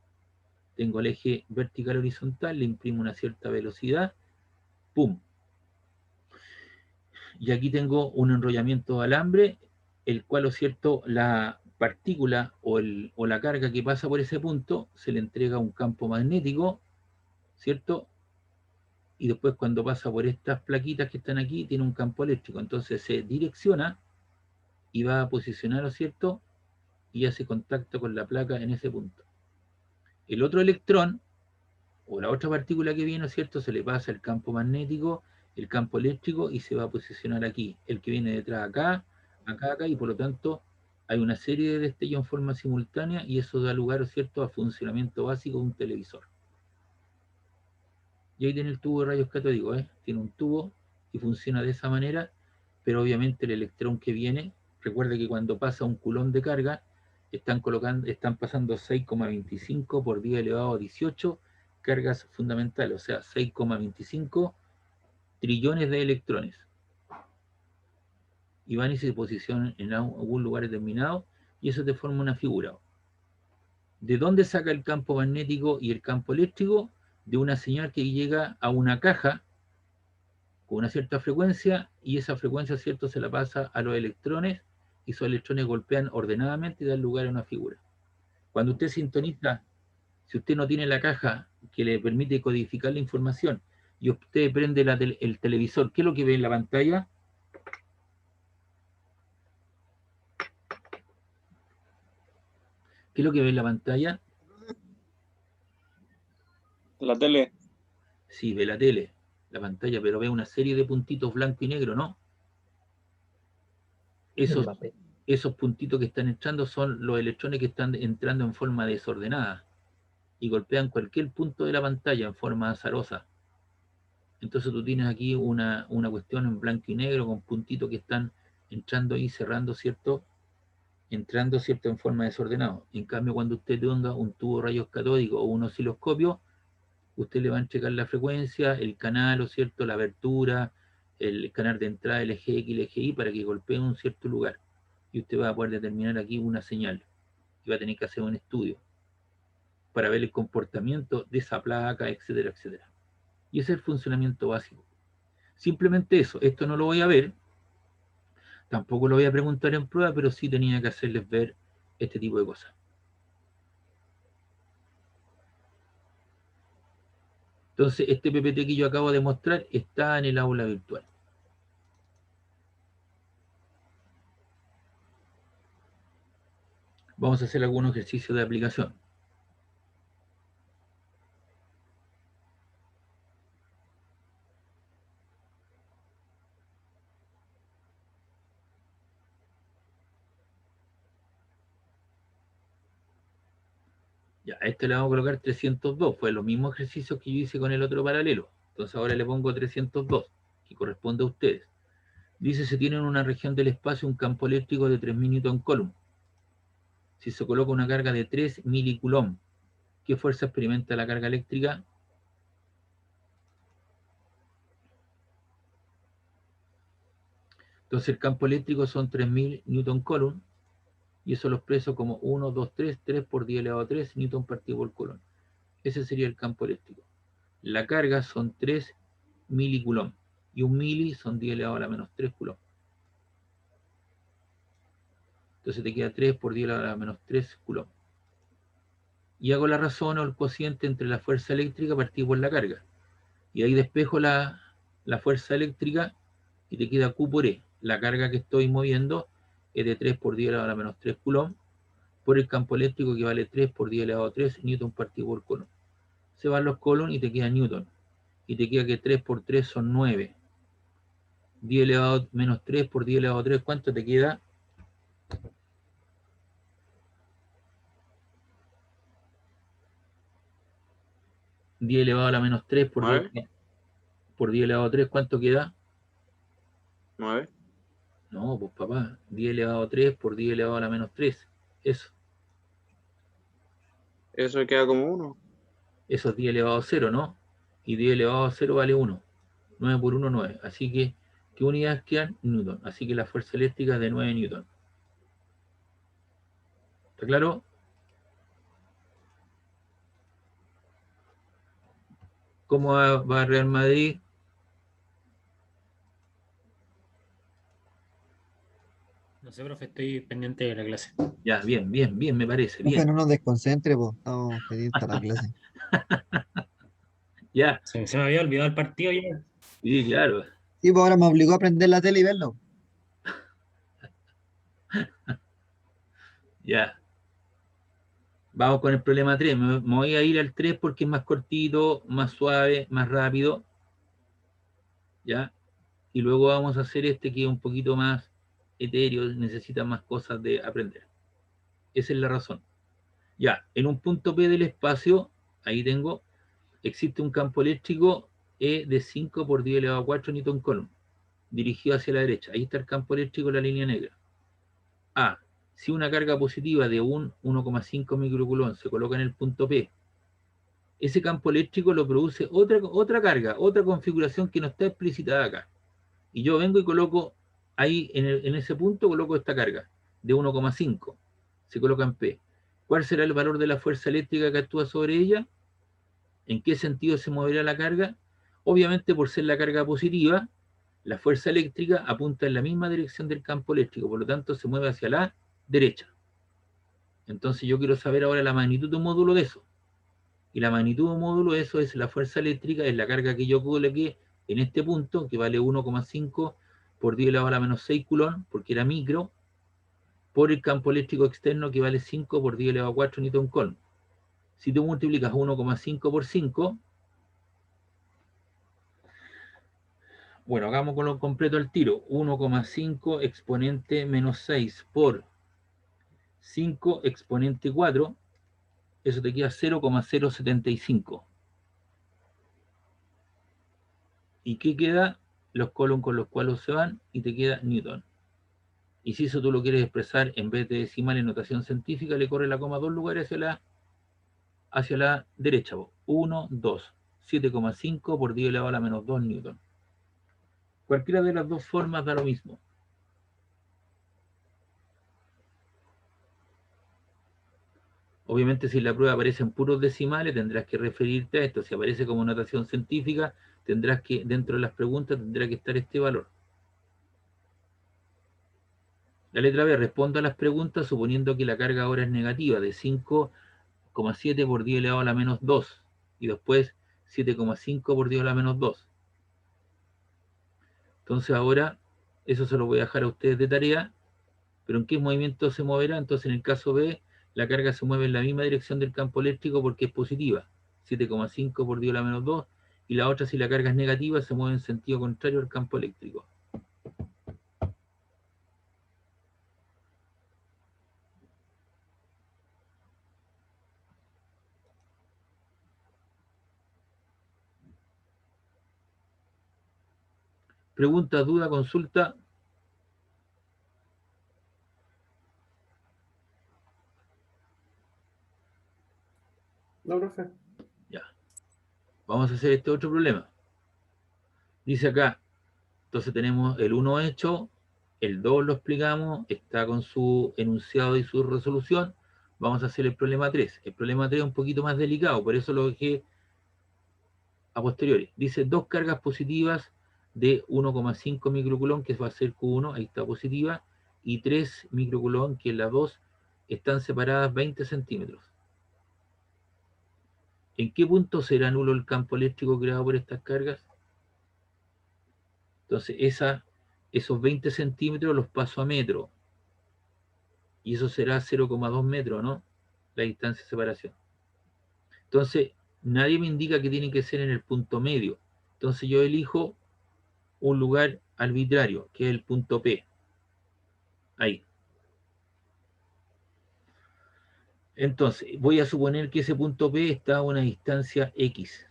Tengo el eje vertical horizontal, le imprimo una cierta velocidad, ¡pum! Y aquí tengo un enrollamiento de alambre, el cual, ¿lo cierto?, la partícula o la carga que pasa por ese punto se le entrega un campo magnético, ¿cierto? Y después cuando pasa por estas plaquitas que están aquí, tiene un campo eléctrico. Entonces se direcciona y va a posicionar, ¿lo cierto?, y hace contacto con la placa en ese punto. El otro electrón, o la otra partícula que viene, ¿cierto?, se le pasa el campo magnético, el campo eléctrico, y se va a posicionar aquí. El que viene detrás acá, acá, y por lo tanto hay una serie de destellos en forma simultánea, y eso da lugar, ¿cierto?, a funcionamiento básico de un televisor. Y ahí tiene el tubo de rayos catódicos, tiene un tubo y funciona de esa manera, pero obviamente el electrón que viene, recuerde que cuando pasa un coulomb de carga, están pasando 6,25 por 10 elevado a 18 cargas fundamentales, o sea, 6,25 trillones de electrones. Y van y se posicionan en algún lugar determinado, y eso te forma una figura. ¿De dónde saca el campo magnético y el campo eléctrico? De una señal que llega a una caja con una cierta frecuencia, y esa frecuencia, ¿cierto?, se la pasa a los electrones, y esos electrones golpean ordenadamente y dan lugar a una figura. Cuando usted sintoniza, si usted no tiene la caja que le permite codificar la información, y usted prende el televisor, ¿qué es lo que ve en la pantalla? ¿Qué es lo que ve en la pantalla? La tele. Sí, ve la tele, la pantalla, pero ve una serie de puntitos blanco y negro, ¿no? Esos puntitos que están entrando son los electrones que están entrando en forma desordenada y golpean cualquier punto de la pantalla en forma azarosa. Entonces tú tienes aquí una cuestión en blanco y negro con puntitos que están entrando y cerrando, ¿cierto? Entrando, ¿cierto? En forma desordenada. En cambio, cuando usted tenga un tubo de rayos catódicos o un osciloscopio, usted le va a checar la frecuencia, el canal, ¿o cierto? La abertura, el canal de entrada, el eje X y el eje Y, para que golpee en un cierto lugar. Y usted va a poder determinar aquí una señal. Y va a tener que hacer un estudio para ver el comportamiento de esa placa, etcétera, etcétera. Y ese es el funcionamiento básico. Simplemente eso. Esto no lo voy a ver, tampoco lo voy a preguntar en prueba, pero sí tenía que hacerles ver este tipo de cosas. Entonces, este PPT que yo acabo de mostrar está en el aula virtual. Vamos a hacer algunos ejercicios de aplicación. Ya, a este le vamos a colocar 302. Fue los mismos ejercicios que yo hice con el otro paralelo. Entonces ahora le pongo 302, que corresponde a ustedes. Dice, se tiene en una región del espacio un campo eléctrico de 3000 Newton Coulomb. Si se coloca una carga de 3 milicoulomb, ¿qué fuerza experimenta la carga eléctrica? Entonces el campo eléctrico son 3000 Newton Coulomb, y eso lo expreso como 1, 2, 3 por 10 elevado a 3 Newton partido por Coulomb. Ese sería el campo eléctrico. La carga son 3 milicoulomb, y un mili son 10 elevado a la menos 3 Coulomb. Entonces te queda 3 por 10 elevado a la menos 3 Coulomb. Y hago la razón o el cociente entre la fuerza eléctrica partida por la carga. Y ahí despejo la fuerza eléctrica y te queda Q por E. La carga que estoy moviendo es de 3 por 10 elevado a la menos 3 Coulomb por el campo eléctrico que vale 3 por 10 elevado a 3 Newton partido por Coulomb. Se van los Coulomb y te queda Newton. Y te queda que 3 por 3 son 9. 10 elevado a menos 3 por 10 elevado a 3, ¿cuánto te queda? ¿10 elevado a la menos 3 por 10 elevado a 3, ¿cuánto queda? 9. No, pues papá, 10 elevado a 3 por 10 elevado a la menos 3. Eso. Eso queda como 1. Eso es 10 elevado a 0, ¿no? Y 10 elevado a 0 vale 1. 9 por 1, 9. Así que, ¿qué unidades quedan? Newton. Así que la fuerza eléctrica es de 9 Newton. ¿Está claro? ¿Cómo va Real Madrid? No sé, profe, estoy pendiente de la clase. Ya, bien, bien, bien, me parece. Profe, Bien. no nos desconcentre, pues. Estamos pendientes a la clase. Ya, Se me había olvidado el partido ya. sí, claro. Sí, pues ahora me obligó a prender la tele y verlo. Ya. Vamos con el problema 3. Me voy a ir al 3 porque es más cortito, más suave, más rápido. ¿Ya? Y luego vamos a hacer este que es un poquito más etéreo, necesita más cosas de aprender. Esa es la razón. Ya, en un punto P del espacio, ahí tengo, existe un campo eléctrico E de 5 por 10 elevado a 4 Newton Coulomb, dirigido hacia la derecha. Ahí está el campo eléctrico en la línea negra. A. Si una carga positiva de un 1,5 microcoulomb se coloca en el punto P, ese campo eléctrico lo produce otra carga, otra configuración que no está explicitada acá. Y yo vengo y coloco ahí, en ese punto, coloco esta carga de 1,5. Se coloca en P. ¿Cuál será el valor de la fuerza eléctrica que actúa sobre ella? ¿En qué sentido se moverá la carga? Obviamente, por ser la carga positiva, la fuerza eléctrica apunta en la misma dirección del campo eléctrico, por lo tanto se mueve hacia la derecha. Entonces yo quiero saber ahora la magnitud de un módulo de eso. Y la magnitud de un módulo de eso es la fuerza eléctrica, es la carga que yo coloqué en este punto, que vale 1,5 por 10 elevado a la menos 6 Coulomb, porque era micro, por el campo eléctrico externo, que vale 5 por 10 elevado a 4 Newton Coulomb. Si tú multiplicas 1,5 por 5, bueno, hagamos con lo completo al tiro. 1,5 exponente menos 6 por 5 exponente 4, eso te queda 0,075. ¿Y qué queda? Los colon con los cuales se van y te queda Newton. Y si eso tú lo quieres expresar en vez de decimal en notación científica, le corre la coma 2 lugares hacia la derecha. 1, 2. 7,5 por 10 elevado a la menos 2 Newton. Cualquiera de las dos formas da lo mismo. Obviamente si la prueba aparece en puros decimales tendrás que referirte a esto. Si aparece como notación científica, tendrás que, dentro de las preguntas, tendrá que estar este valor. La letra B, responda a las preguntas suponiendo que la carga ahora es negativa, de 5,7 por 10 elevado a la menos 2. Y después 7,5 por 10 a la menos 2. Entonces ahora, eso se lo voy a dejar a ustedes de tarea. Pero ¿en qué movimiento se moverá? Entonces en el caso B, la carga se mueve en la misma dirección del campo eléctrico porque es positiva, 7,5 por 10 a la menos 2, y la otra, si la carga es negativa, se mueve en sentido contrario al campo eléctrico. Pregunta, duda, consulta. No, profe. Ya. Vamos a hacer este otro problema. Dice acá, entonces tenemos el 1 hecho, el 2 lo explicamos, está con su enunciado y su resolución. Vamos a hacer el problema 3. El problema 3 es un poquito más delicado, por eso lo dejé a posteriori. Dice dos cargas positivas de 1,5 microcoulomb, que va a ser Q1, ahí está positiva, y 3 microcoulomb, que es la 2, están separadas 20 centímetros. ¿En qué punto será nulo el campo eléctrico creado por estas cargas? Entonces, esos 20 centímetros los paso a metro, y eso será 0,2 metros, ¿no? La distancia de separación. Entonces, nadie me indica que tiene que ser en el punto medio. Entonces yo elijo un lugar arbitrario, que es el punto P. Ahí. Entonces, voy a suponer que ese punto P está a una distancia X.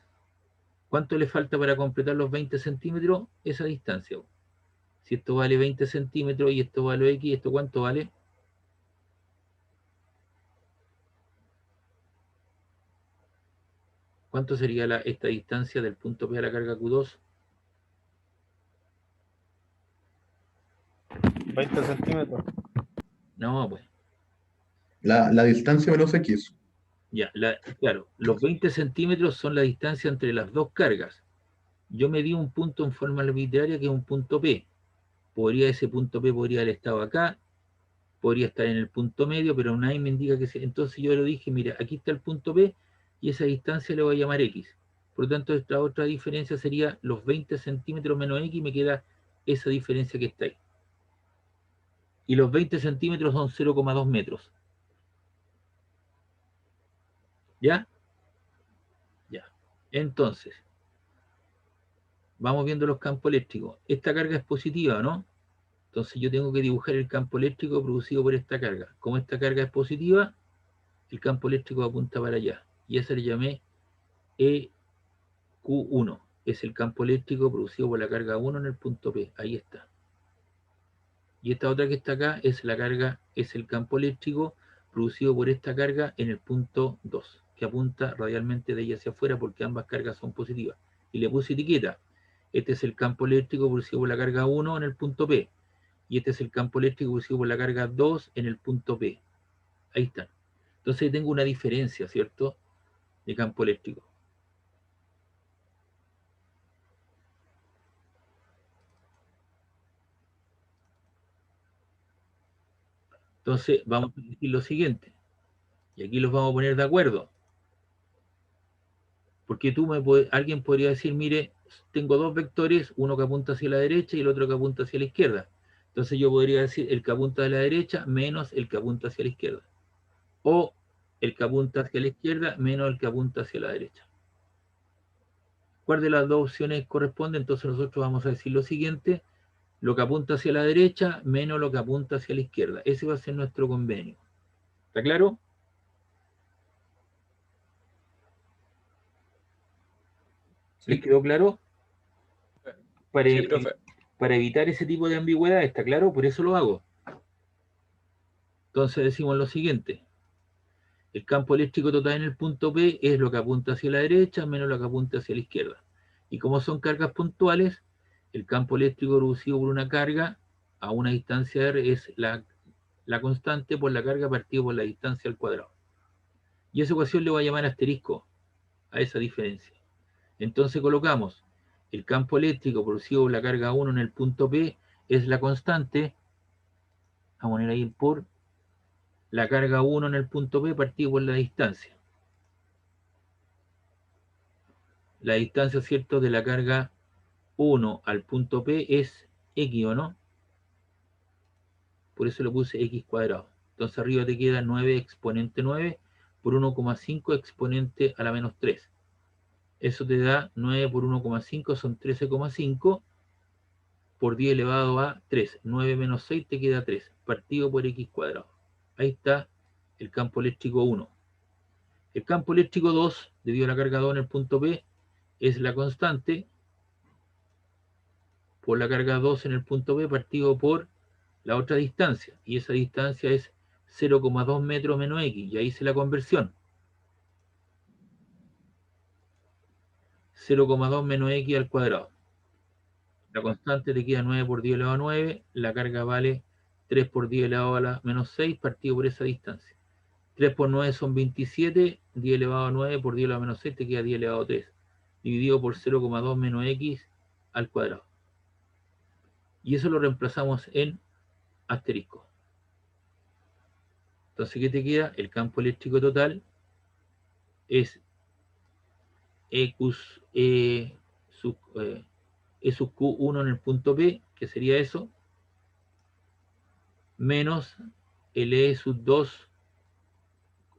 ¿Cuánto le falta para completar los 20 centímetros? Esa distancia. Si esto vale 20 centímetros y esto vale X, ¿esto cuánto vale? ¿Cuánto sería esta distancia del punto P a la carga Q2? 20 centímetros. No, pues. La distancia menos X. Ya, claro, los 20 centímetros son la distancia entre las dos cargas. Yo medí un punto en forma arbitraria que es un punto P. Ese punto P podría haber estado acá, podría estar en el punto medio, pero nadie me indica que sea. Entonces yo le dije, mira, aquí está el punto P y esa distancia le voy a llamar X. Por lo tanto, esta otra diferencia sería los 20 centímetros menos X, y me queda esa diferencia que está ahí. Y los 20 centímetros son 0,2 metros. ¿Ya? Ya. Entonces, vamos viendo los campos eléctricos. Esta carga es positiva, ¿no? Entonces yo tengo que dibujar el campo eléctrico producido por esta carga. Como esta carga es positiva, el campo eléctrico apunta para allá. Y ese le llamé EQ1. Es el campo eléctrico producido por la carga 1 en el punto P. Ahí está. Y esta otra que está acá es la carga, es el campo eléctrico producido por esta carga en el punto 2, que apunta radialmente de ella hacia afuera porque ambas cargas son positivas. Y le puse etiqueta. Este es el campo eléctrico producido por la carga 1 en el punto P. Y este es el campo eléctrico producido por la carga 2 en el punto P. Ahí están. Entonces tengo una diferencia, ¿cierto? De campo eléctrico. Entonces vamos a decir lo siguiente. Y aquí los vamos a poner de acuerdo. Porque alguien podría decir, mire, tengo dos vectores, uno que apunta hacia la derecha y el otro que apunta hacia la izquierda. Entonces yo podría decir el que apunta a la derecha menos el que apunta hacia la izquierda. O el que apunta hacia la izquierda menos el que apunta hacia la derecha. ¿Cuál de las dos opciones corresponde? Entonces nosotros vamos a decir lo siguiente: lo que apunta hacia la derecha menos lo que apunta hacia la izquierda. Ese va a ser nuestro convenio. ¿Está claro? ¿Les quedó claro? para, Sí, profe. para evitar ese tipo de ambigüedad, ¿está claro? Por eso lo hago. Entonces decimos lo siguiente. El campo eléctrico total en el punto P es lo que apunta hacia la derecha menos lo que apunta hacia la izquierda. Y como son cargas puntuales, el campo eléctrico producido por una carga a una distancia R es la constante por la carga partido por la distancia al cuadrado. Y esa ecuación le voy a llamar asterisco a esa diferencia. Entonces colocamos el campo eléctrico producido por la carga 1 en el punto P es la constante, vamos a poner ahí por la carga 1 en el punto P partido por la distancia. La distancia, ¿cierto?, de la carga 1 al punto P es X, ¿o no? Por eso le puse X cuadrado. Entonces arriba te queda 9 exponente 9 por 1,5 exponente a la menos 3. Eso te da 9 por 1,5 son 13,5 por 10 elevado a 3. 9 menos 6 te queda 3, partido por X cuadrado. Ahí está el campo eléctrico 1. El campo eléctrico 2, debido a la carga 2 en el punto P, es la constante por la carga 2 en el punto P partido por la otra distancia. Y esa distancia es 0,2 metros menos X. Ya hice la conversión. 0,2 menos X al cuadrado. La constante te queda 9 por 10 elevado a 9. La carga vale 3 por 10 elevado a la menos 6 partido por esa distancia. 3 por 9 son 27. 10 elevado a 9 por 10 elevado a menos 6 te queda 10 elevado a 3. Dividido por 0,2 menos X al cuadrado. Y eso lo reemplazamos en asterisco. Entonces, ¿qué te queda? El campo eléctrico total es E sub Q1 en el punto P, que sería eso, menos el E sub 2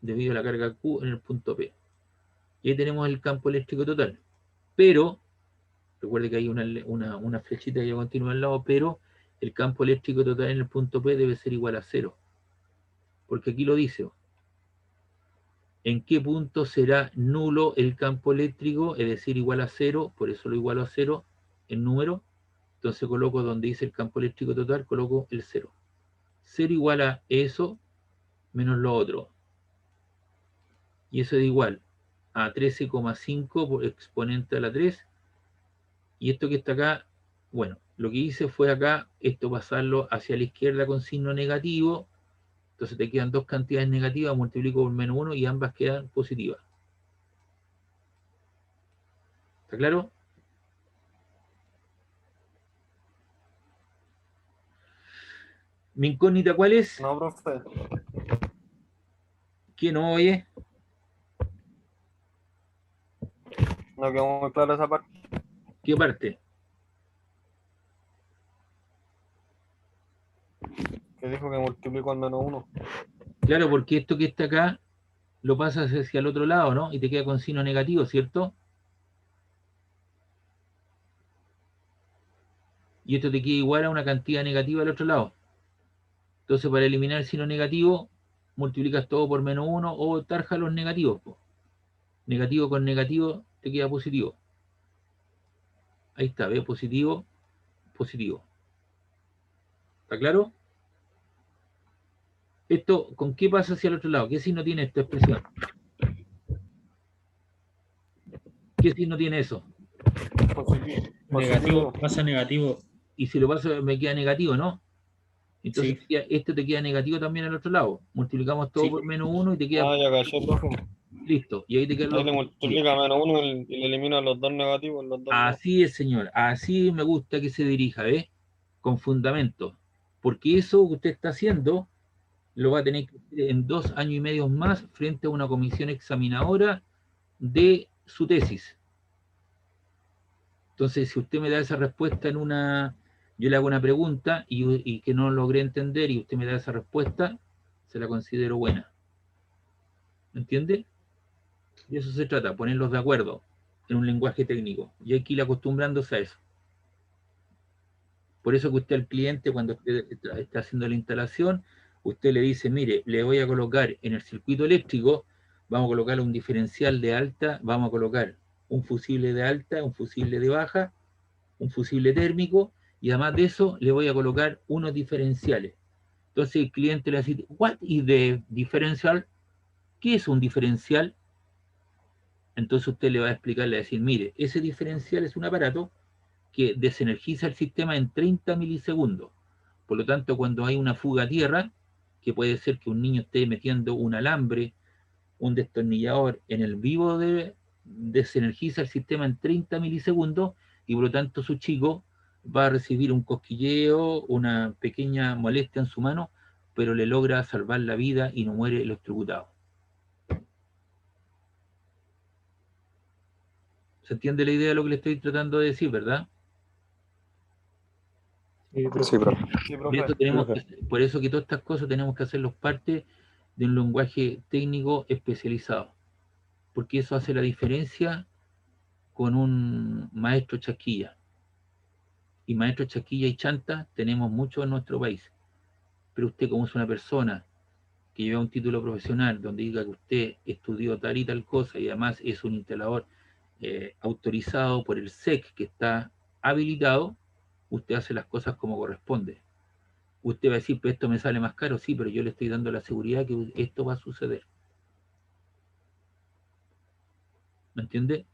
debido a la carga Q en el punto P. Y ahí tenemos el campo eléctrico total. Pero, recuerde que hay una flechita que continúa al lado, pero el campo eléctrico total en el punto P debe ser igual a 0. Porque aquí lo dice. ¿En qué punto será nulo el campo eléctrico? Es decir, igual a 0, por eso lo igualo a 0 en número. Entonces coloco donde dice el campo eléctrico total, coloco el 0. 0 igual a eso menos lo otro. Y eso es igual a 13,5 por exponente a la 3. Y esto que está acá, bueno, lo que hice fue acá, esto pasarlo hacia la izquierda con signo negativo. Entonces te quedan dos cantidades negativas, multiplico por menos 1 y ambas quedan positivas. ¿Está claro? ¿Mi incógnita cuál es? No, profe. ¿Quién no oye? No quedó muy clara esa parte. ¿Qué parte? Que dijo que multiplicó al menos 1. Claro, porque esto que está acá lo pasas hacia el otro lado, ¿no? Y te queda con signo negativo, ¿cierto? Y esto te queda igual a una cantidad negativa al otro lado. Entonces, para eliminar el signo negativo, multiplicas todo por menos 1 o tarja los negativos. Negativo con negativo te queda positivo. Ahí está, ¿ves? Positivo, positivo. ¿Está claro? Esto, ¿con qué pasa hacia el otro lado? ¿Qué signo tiene esta expresión? ¿Qué signo tiene eso? Positivo. Negativo, pasa negativo. Y si lo paso me queda negativo, ¿no? Entonces Sí. esto te queda negativo también al otro lado. Multiplicamos todo Sí. por menos 1 y te queda Ah, ya caché, profe. listo. Y ahí te queda Ahí le lo multiplica menos 1 y le elimina los dos negativos. Los dos no. Así es, señor. Así me gusta que se dirija, ¿ves? Con fundamento. Porque eso que usted está haciendo lo va a tener que hacer en 2 años y medio más frente a una comisión examinadora de su tesis. Entonces, si usted me da esa respuesta en una... Yo le hago una pregunta y que no logré entender y usted me da esa respuesta, se la considero buena. ¿Me entiende? De eso se trata, ponerlos de acuerdo en un lenguaje técnico. Y hay que ir acostumbrándose a eso. Por eso que usted al cliente, cuando usted está haciendo la instalación, usted le dice, mire, le voy a colocar en el circuito eléctrico, vamos a colocar un diferencial de alta, vamos a colocar un fusible de alta, un fusible de baja, un fusible térmico, y además de eso le voy a colocar unos diferenciales. Entonces el cliente le va a decir, what is the differential? ¿Qué es un diferencial? Entonces usted le va a explicar, le va a decir, mire, ese diferencial es un aparato que desenergiza el sistema en 30 milisegundos. Por lo tanto, cuando hay una fuga a tierra, que puede ser que un niño esté metiendo un alambre, un destornillador en el vivo, desenergiza el sistema en 30 milisegundos y por lo tanto su chico va a recibir un cosquilleo, una pequeña molestia en su mano, pero le logra salvar la vida y no muere electrocutado. ¿Se entiende la idea de lo que le estoy tratando de decir, verdad? Sí, profe. Y eso por eso que todas estas cosas tenemos que hacerlos parte de un lenguaje técnico especializado, porque eso hace la diferencia con un maestro chasquilla. Y maestro chasquilla y chanta tenemos mucho en nuestro país. Pero usted, como es una persona que lleva un título profesional donde diga que usted estudió tal y tal cosa y además es un instalador autorizado por el SEC que está habilitado, usted hace las cosas como corresponde. Usted va a decir, pues esto me sale más caro, sí, pero yo le estoy dando la seguridad que esto va a suceder. ¿Me entiende?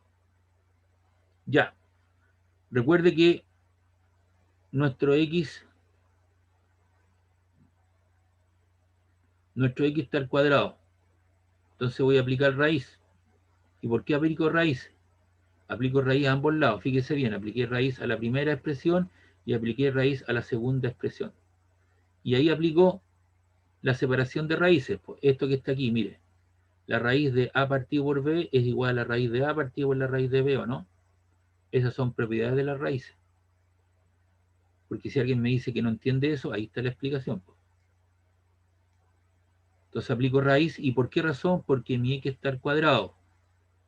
Ya. Recuerde que nuestro X está al cuadrado. Entonces voy a aplicar raíz. ¿Y por qué aplico raíz? Aplico raíz a ambos lados. Fíjese bien, apliqué raíz a la primera expresión y apliqué raíz a la segunda expresión. Y ahí aplico la separación de raíces. Pues esto que está aquí, mire. La raíz de A partido por B es igual a la raíz de A partido por la raíz de B, ¿o no? Esas son propiedades de las raíces. Porque si alguien me dice que no entiende eso, ahí está la explicación. Pues. Entonces aplico raíz. ¿Y por qué razón? Porque mi X está al cuadrado.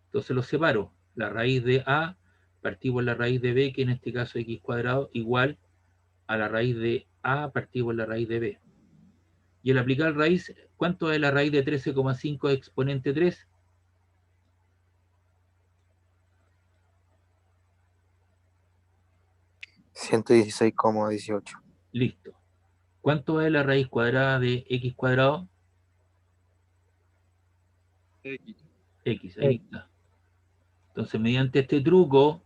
Entonces los separo. La raíz de A partido por la raíz de B, que en este caso X cuadrado, igual a la raíz de A partido por la raíz de B. Y al aplicar raíz, ¿cuánto es la raíz de 13,5 exponente 3? $116,18. Listo. ¿Cuánto es la raíz cuadrada de X cuadrado? X, ahí está. Entonces, mediante este truco,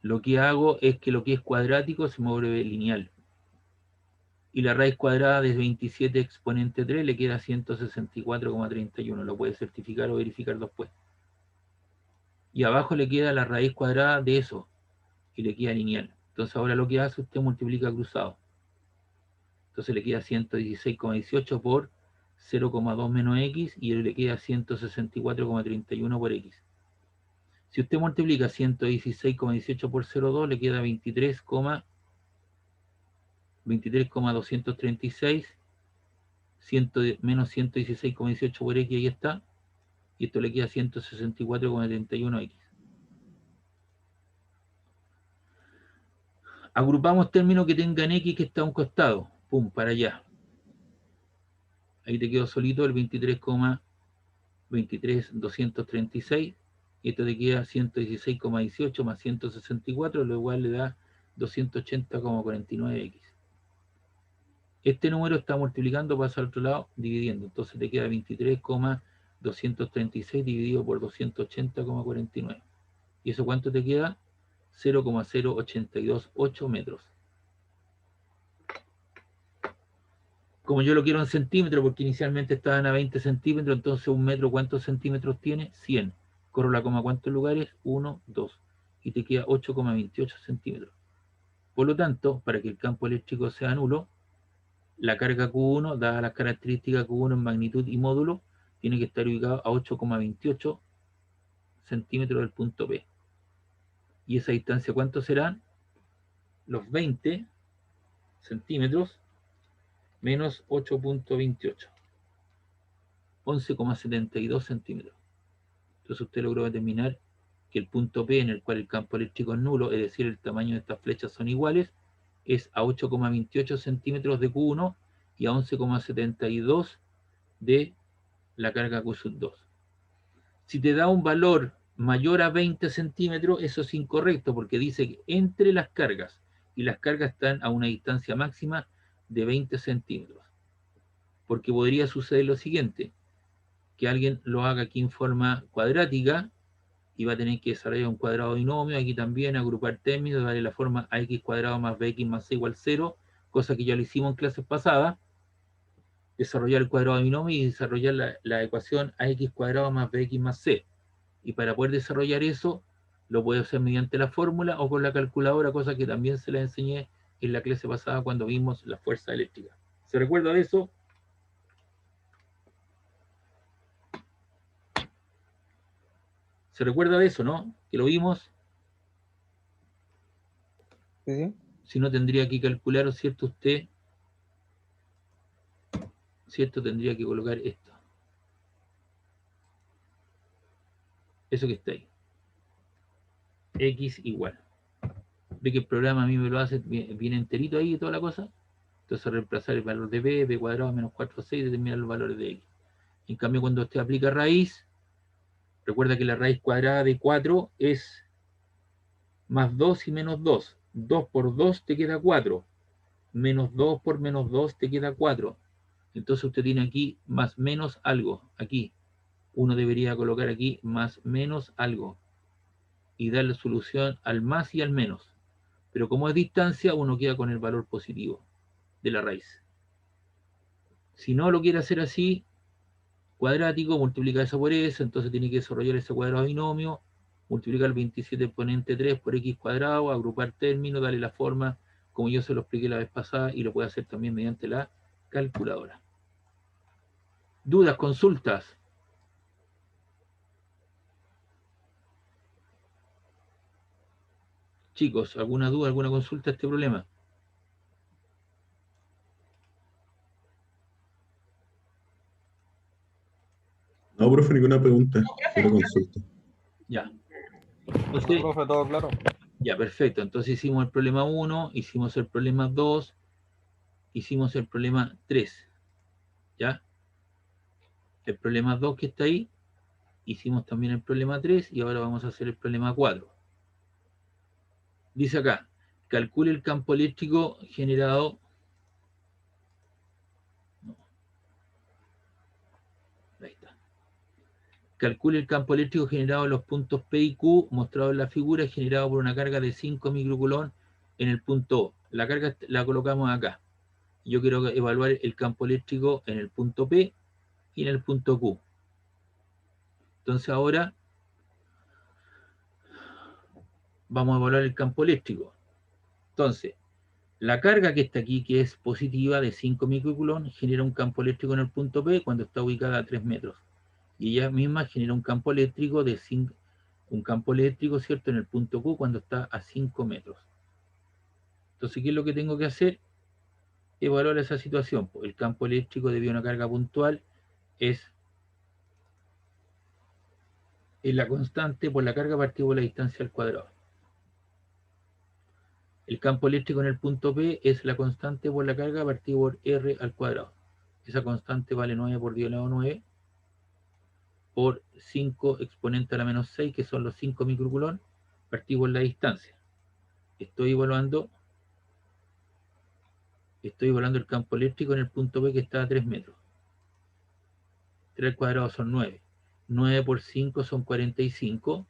lo que hago es que lo que es cuadrático se me vuelve lineal. Y la raíz cuadrada de 27 exponente 3 le queda 164,31. Lo puede certificar o verificar después. Y abajo le queda la raíz cuadrada de eso. Y le queda lineal. Entonces ahora lo que hace, usted multiplica cruzado. Entonces le queda 116,18 por 0,2 menos X y le queda 164,31 por X. Si usted multiplica 116,18 por 0,2 le queda 23,236 menos 116,18 por X, ahí está. Y esto le queda 164,31 X. Agrupamos términos que tengan X que está a un costado. Pum, para allá. Ahí te quedó solito el 23,236. Y esto te queda 116,18 más 164, lo igual le da 280,49X. Este número está multiplicando, pasa al otro lado, dividiendo. Entonces te queda 23,236 dividido por 280,49. ¿Y eso cuánto te queda? 0,0828 metros. Como yo lo quiero en centímetros, porque inicialmente estaban a 20 centímetros, entonces un metro, ¿cuántos centímetros tiene? 100. Corro la coma, ¿cuántos lugares? 1, 2. Y te queda 8,28 centímetros. Por lo tanto, para que el campo eléctrico sea nulo, la carga Q1, dadas las características Q1 en magnitud y módulo, tiene que estar ubicado a 8,28 centímetros del punto P. ¿Y esa distancia cuántos serán? Los 20 centímetros menos 8,28. 11,72 centímetros. Entonces usted logró determinar que el punto P en el cual el campo eléctrico es nulo, es decir, el tamaño de estas flechas son iguales, es a 8,28 centímetros de Q1 y a 11,72 de la carga Q2. Si te da un valor mayor a 20 centímetros, eso es incorrecto porque dice que entre las cargas, y las cargas están a una distancia máxima de 20 centímetros. Porque podría suceder lo siguiente, que alguien lo haga aquí en forma cuadrática y va a tener que desarrollar un cuadrado binomio, aquí también agrupar términos, darle la forma ax cuadrado más bx más c igual 0, cosa que ya lo hicimos en clases pasadas, desarrollar el cuadrado binomio y desarrollar la ecuación ax cuadrado más bx más c. Y para poder desarrollar eso, lo puede hacer mediante la fórmula o con la calculadora, cosa que también se la enseñé en la clase pasada cuando vimos la fuerza eléctrica. ¿Se recuerda de eso? ¿Se recuerda de eso, no? Que lo vimos. Sí. Si no, tendría que calcular, ¿cierto? Usted, ¿cierto? Tendría que colocar esto. Eso que está ahí. X igual. Ve que el programa a mí me lo hace bien enterito ahí y toda la cosa. Entonces reemplazar el valor de b, b cuadrado menos 4c y determinar los valores de x. En cambio, cuando usted aplica raíz, recuerda que la raíz cuadrada de 4 es más 2 y menos 2. 2 por 2 te queda 4. Menos 2 por menos 2 te queda 4. Entonces usted tiene aquí más menos algo. Aquí. Uno debería colocar aquí más menos algo. Y darle solución al más y al menos. Pero como es distancia, uno queda con el valor positivo de la raíz. Si no lo quiere hacer así, cuadrático, multiplica eso por eso, entonces tiene que desarrollar ese cuadrado binomio, multiplicar el 27 exponente 3 por x cuadrado, agrupar términos, darle la forma como yo se lo expliqué la vez pasada y lo puede hacer también mediante la calculadora. ¿Dudas, consultas? Chicos, ¿alguna duda, alguna consulta a este problema? No, profe, ninguna pregunta. Solo consulta. Ya. No, Entonces, profe, todo claro. ya, perfecto. Entonces hicimos el problema 1, hicimos el problema 2, hicimos el problema 3. ¿Ya? El problema 2 que está ahí, hicimos también el problema 3 y ahora vamos a hacer el problema 4. Dice acá, calcule el campo eléctrico generado. No, ahí está. Calcule el campo eléctrico generado en los puntos P y Q mostrado en la figura, generado por una carga de 5 microcoulomb en el punto O. La carga la colocamos acá. Yo quiero evaluar el campo eléctrico en el punto P y en el punto Q. Entonces ahora vamos a evaluar el campo eléctrico. Entonces, la carga que está aquí, que es positiva de 5 microcoulomb, genera un campo eléctrico en el punto P cuando está ubicada a 3 metros. Y ella misma genera un campo eléctrico de 5, un campo eléctrico, ¿cierto?, en el punto Q cuando está a 5 metros. Entonces, ¿qué es lo que tengo que hacer? Evaluar esa situación. El campo eléctrico debido a una carga puntual es la constante por la carga partido por la distancia al cuadrado. El campo eléctrico en el punto P es la constante por la carga partido por R al cuadrado. Esa constante vale 9 por 10 elevado a 9 por 5 exponente a la menos 6, que son los 5 microcoulomb, partido por la distancia. Estoy evaluando el campo eléctrico en el punto P que está a 3 metros. 3 al cuadrado son 9. 9 por 5 son 45.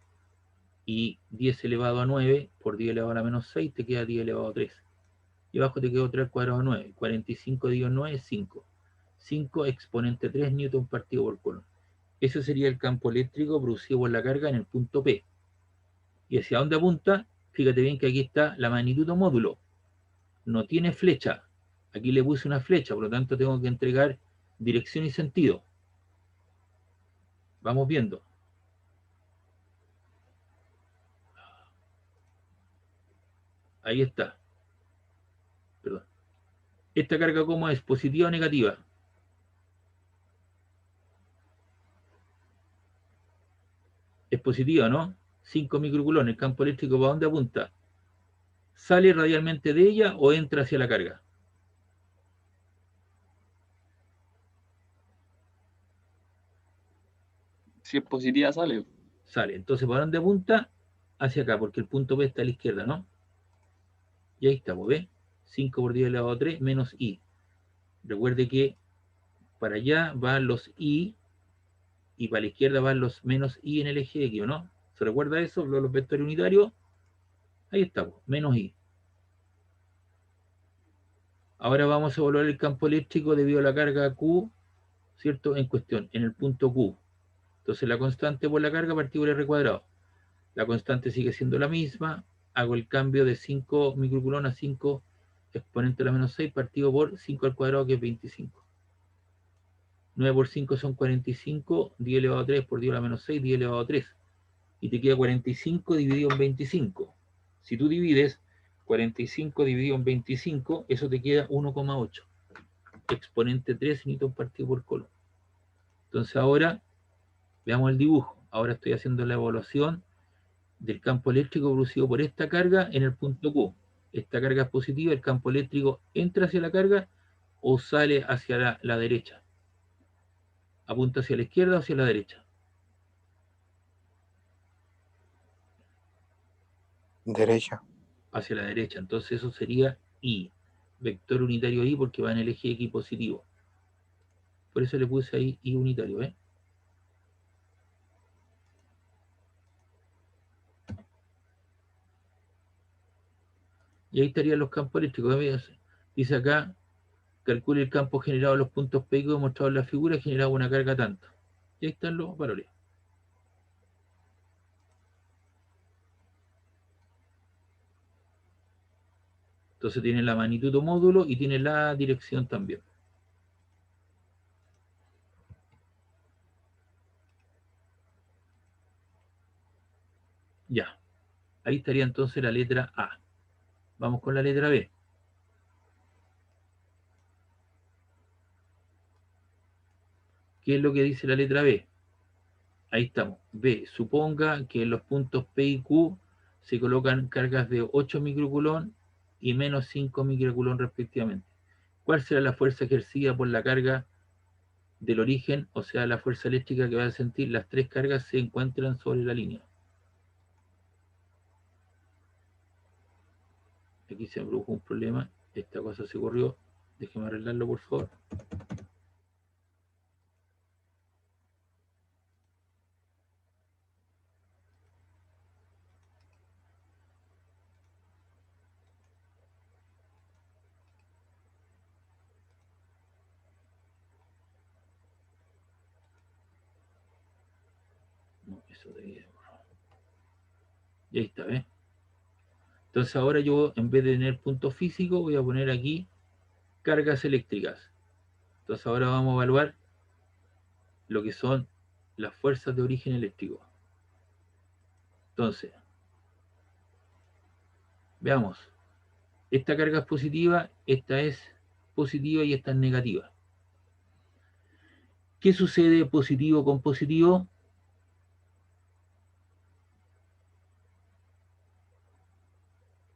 Y 10 elevado a 9 por 10 elevado a la menos 6 te queda 10 elevado a 3. Y abajo te quedó 3 al cuadrado a 9. 45 dividido 9 es 5. 5 exponente 3 newton partido por coulomb. Ese sería el campo eléctrico producido por la carga en el punto P. ¿Y hacia dónde apunta? Fíjate bien que aquí está la magnitud o módulo. No tiene flecha. Aquí le puse una flecha, por lo tanto tengo que entregar dirección y sentido. Vamos viendo. Ahí está. Perdón. ¿Esta carga cómo es? ¿Positiva o negativa? Es positiva, ¿no? 5 microcoulomb. ¿El campo eléctrico para dónde apunta? ¿Sale radialmente de ella o entra hacia la carga? Si es positiva, sale. Sale. Entonces, ¿para dónde apunta? Hacia acá, porque el punto P está a la izquierda, ¿no? Y ahí está, ¿ves? 5 por 10 elevado a 3 menos I. Recuerde que para allá van los I y para la izquierda van los menos I en el eje X, ¿no? ¿Se recuerda eso? Los vectores unitarios. Ahí está, menos I. Ahora vamos a evaluar el campo eléctrico debido a la carga Q, ¿cierto? En cuestión, en el punto Q. Entonces la constante por la carga partido por R cuadrado. La constante sigue siendo la misma. Hago el cambio de 5 microcoulomb a 5 exponente a la menos 6 partido por 5 al cuadrado, que es 25. 9 por 5 son 45, 10 elevado a 3 por 10 a la menos 6, 10 elevado a 3. Y te queda 45 dividido en 25. Si tú divides 45 dividido en 25, eso te queda 1,8. Exponente 3 newton partido por coulomb. Entonces ahora veamos el dibujo. Ahora estoy haciendo la evaluación del campo eléctrico producido por esta carga en el punto Q. Esta carga es positiva, el campo eléctrico entra hacia la carga o sale hacia la derecha. Apunta hacia la izquierda o hacia la derecha. Derecha. Hacia la derecha. Entonces eso sería I. Vector unitario I porque va en el eje X positivo. Por eso le puse ahí I unitario, ¿eh? Y ahí estarían los campos eléctricos. Dice acá, calcule el campo generado en los puntos P y Q mostrado en la figura, generado una carga tanto. Y ahí están los valores. Entonces tiene la magnitud o módulo y tiene la dirección también. Ya. Ahí estaría entonces la letra A. Vamos con la letra B. ¿Qué es lo que dice la letra B? Ahí estamos. B. Suponga que en los puntos P y Q se colocan cargas de 8 microcoulomb y menos 5 microcoulomb respectivamente. ¿Cuál será la fuerza ejercida por la carga del origen, o sea, la fuerza eléctrica que va a sentir? Las tres cargas se encuentran sobre la línea. Aquí se me produjo un problema. Esta cosa se corrió. Déjeme arreglarlo, por favor. No, eso de... Y ahí está, ¿ves? Entonces ahora yo, en vez de tener punto físico, voy a poner aquí cargas eléctricas. Entonces ahora vamos a evaluar lo que son las fuerzas de origen eléctrico. Entonces, veamos. Esta carga es positiva, esta es positiva y esta es negativa. ¿Qué sucede positivo con positivo?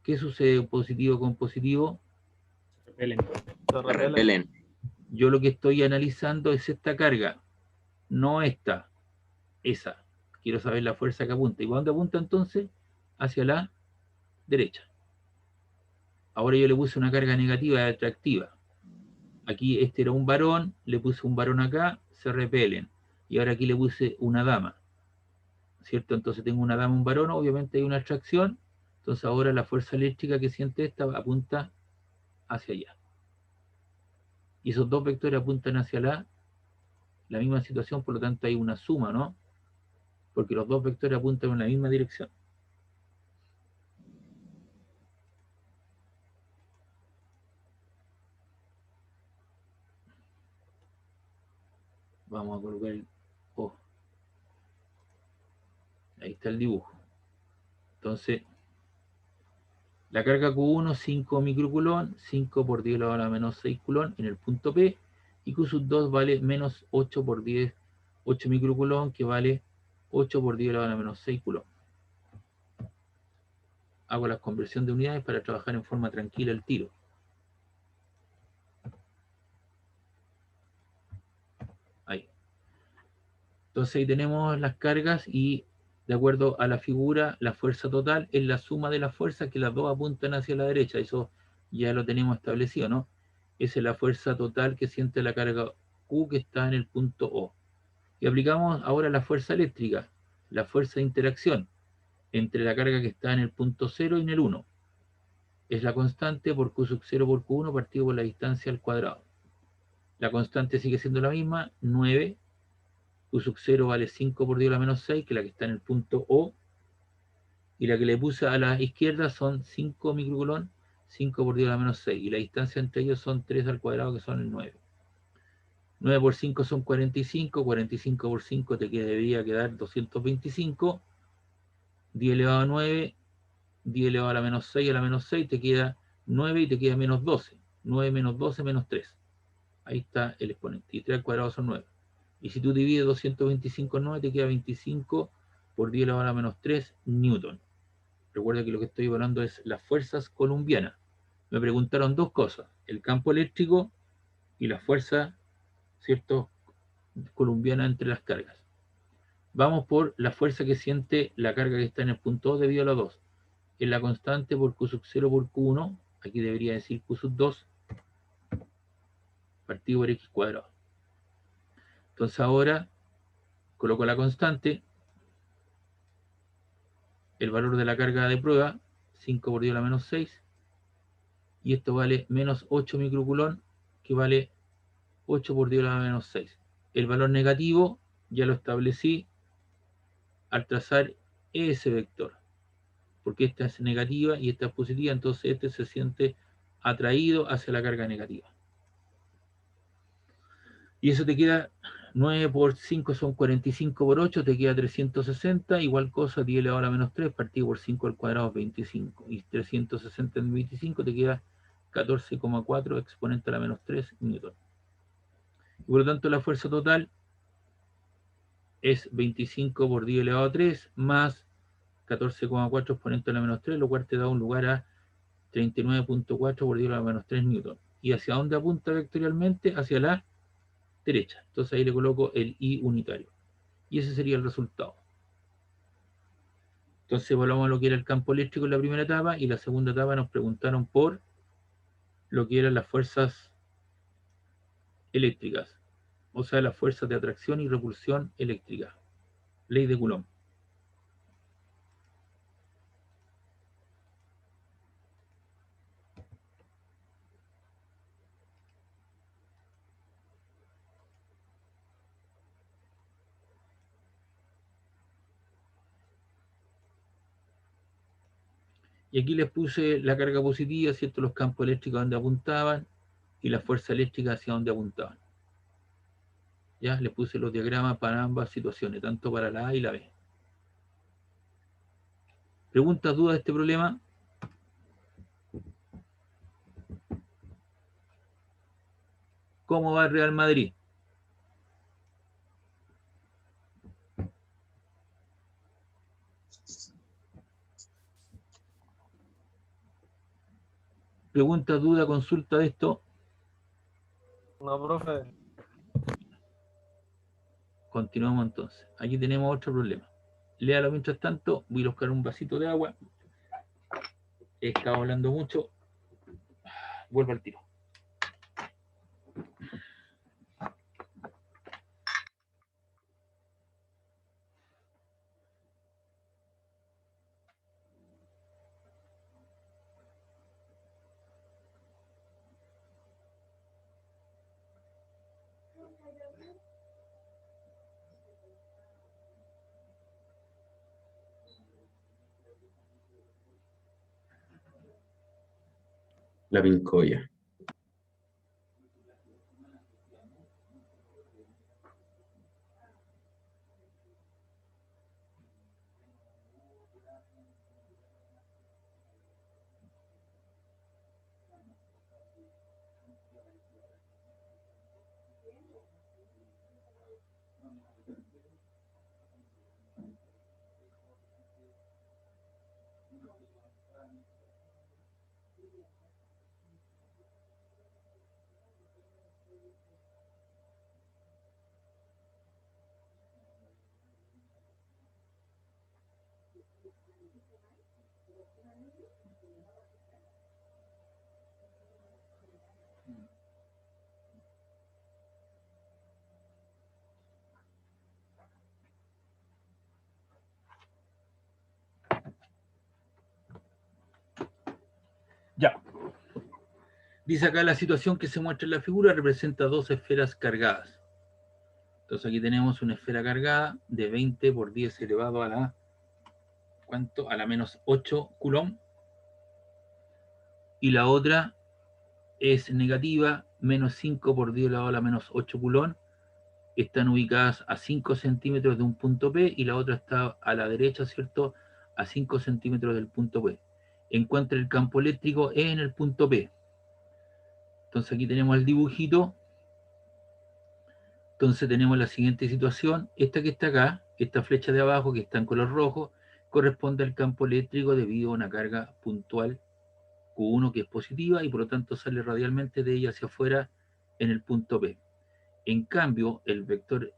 ¿Qué sucede positivo con positivo? Repelen. Se Se repelen. repelen. Yo lo que estoy analizando es esta carga, no esta, esa. Quiero saber la fuerza que apunta. ¿Y dónde apunta entonces? Hacia la derecha. Ahora yo le puse una carga negativa atractiva. Aquí este era un varón, le puse un varón acá, se repelen. Y ahora aquí le puse una dama, ¿cierto? Entonces tengo una dama, un varón, obviamente hay una atracción. Entonces ahora la fuerza eléctrica que siente esta apunta hacia allá. Y esos dos vectores apuntan hacia la misma situación, por lo tanto hay una suma, ¿no? Porque los dos vectores apuntan en la misma dirección. Vamos a colocar el O. Ahí está el dibujo. Entonces, la carga Q1, 5 microcoulomb, 5 por 10 elevado a la menos 6 coulomb en el punto P, y Q2 vale menos 8 por 10, 8 microcoulomb, que vale 8 por 10 elevado a la menos 6 coulomb. Hago la conversión de unidades para trabajar en forma tranquila el tiro. Ahí. Entonces ahí tenemos las cargas y de acuerdo a la figura, la fuerza total es la suma de las fuerzas que las dos apuntan hacia la derecha. Eso ya lo tenemos establecido, ¿no? Esa es la fuerza total que siente la carga Q que está en el punto O. Y aplicamos ahora la fuerza eléctrica, la fuerza de interacción entre la carga que está en el punto 0 y en el 1. Es la constante por Q sub 0 por Q1 partido por la distancia al cuadrado. La constante sigue siendo la misma, 9. Q sub 0 vale 5 por 10 a la menos 6, que es la que está en el punto O. Y la que le puse a la izquierda son 5 microcoulomb, 5 por 10 a la menos 6. Y la distancia entre ellos son 3 al cuadrado, que son el 9. 9 por 5 son 45, 45 por 5 te debería quedar 225. 10 elevado a 9, 10 elevado a la menos 6 a la menos 6 te queda 9 y te queda menos 12. 9 menos 12 menos 3. Ahí está el exponente. Y 3 al cuadrado son 9. Y si tú divides 225 en 9 te queda 25 por 10 elevado a la menos 3 newton. Recuerda que lo que estoy evaluando es las fuerzas columbianas. Me preguntaron dos cosas, el campo eléctrico y la fuerza, ¿cierto?, columbiana entre las cargas. Vamos por la fuerza que siente la carga que está en el punto 2 debido a la 2. Es la constante por Q sub 0 por Q1, aquí debería decir Q sub 2, partido por X cuadrado. Entonces ahora coloco la constante, el valor de la carga de prueba, 5 por 10 a la menos 6, y esto vale menos 8 microcoulomb, que vale 8 por 10 a la menos 6. El valor negativo ya lo establecí al trazar ese vector, porque esta es negativa y esta es positiva, entonces este se siente atraído hacia la carga negativa. Y eso te queda 9 por 5 son 45 por 8, te queda 360, igual cosa 10 elevado a la menos 3, partido por 5 al cuadrado es 25, y 360 en 25 te queda 14,4 exponente a la menos 3 newton. Y por lo tanto la fuerza total es 25 por 10 elevado a 3 más 14,4 exponente a la menos 3, lo cual te da un lugar a 39,4 por 10 a la menos 3 newton. ¿Y hacia dónde apunta vectorialmente? Hacia la derecha. Entonces ahí le coloco el I unitario. Y ese sería el resultado. Entonces evaluamos lo que era el campo eléctrico en la primera etapa y la segunda etapa nos preguntaron por lo que eran las fuerzas eléctricas. O sea, las fuerzas de atracción y repulsión eléctrica. Ley de Coulomb. Y aquí les puse la carga positiva, ¿cierto? Los campos eléctricos donde apuntaban y la fuerza eléctrica hacia donde apuntaban. Ya les puse los diagramas para ambas situaciones, tanto para la A y la B. ¿Preguntas, dudas de este problema? ¿Cómo va el Real Madrid? ¿Pregunta, duda, consulta de esto? No, profe. Continuamos entonces. Aquí tenemos otro problema. Léalo mientras tanto. Voy a buscar un vasito de agua. He estado hablando mucho. Vuelvo al tiro. La pincoya. Ya. Dice acá la situación que se muestra en la figura representa dos esferas cargadas. Entonces aquí tenemos una esfera cargada de 20 por 10 elevado a la, ¿cuánto? A la menos 8 coulomb. Y la otra es negativa, menos 5 por 10 elevado a la menos 8 coulomb. Están ubicadas a 5 centímetros de un punto P y la otra está a la derecha, ¿cierto? A 5 centímetros del punto P. Encuentra el campo eléctrico en el punto P. Entonces aquí tenemos el dibujito. Entonces tenemos la siguiente situación. Esta que está acá, esta flecha de abajo que está en color rojo, corresponde al campo eléctrico debido a una carga puntual Q1 que es positiva y por lo tanto sale radialmente de ella hacia afuera en el punto P. En cambio, el vector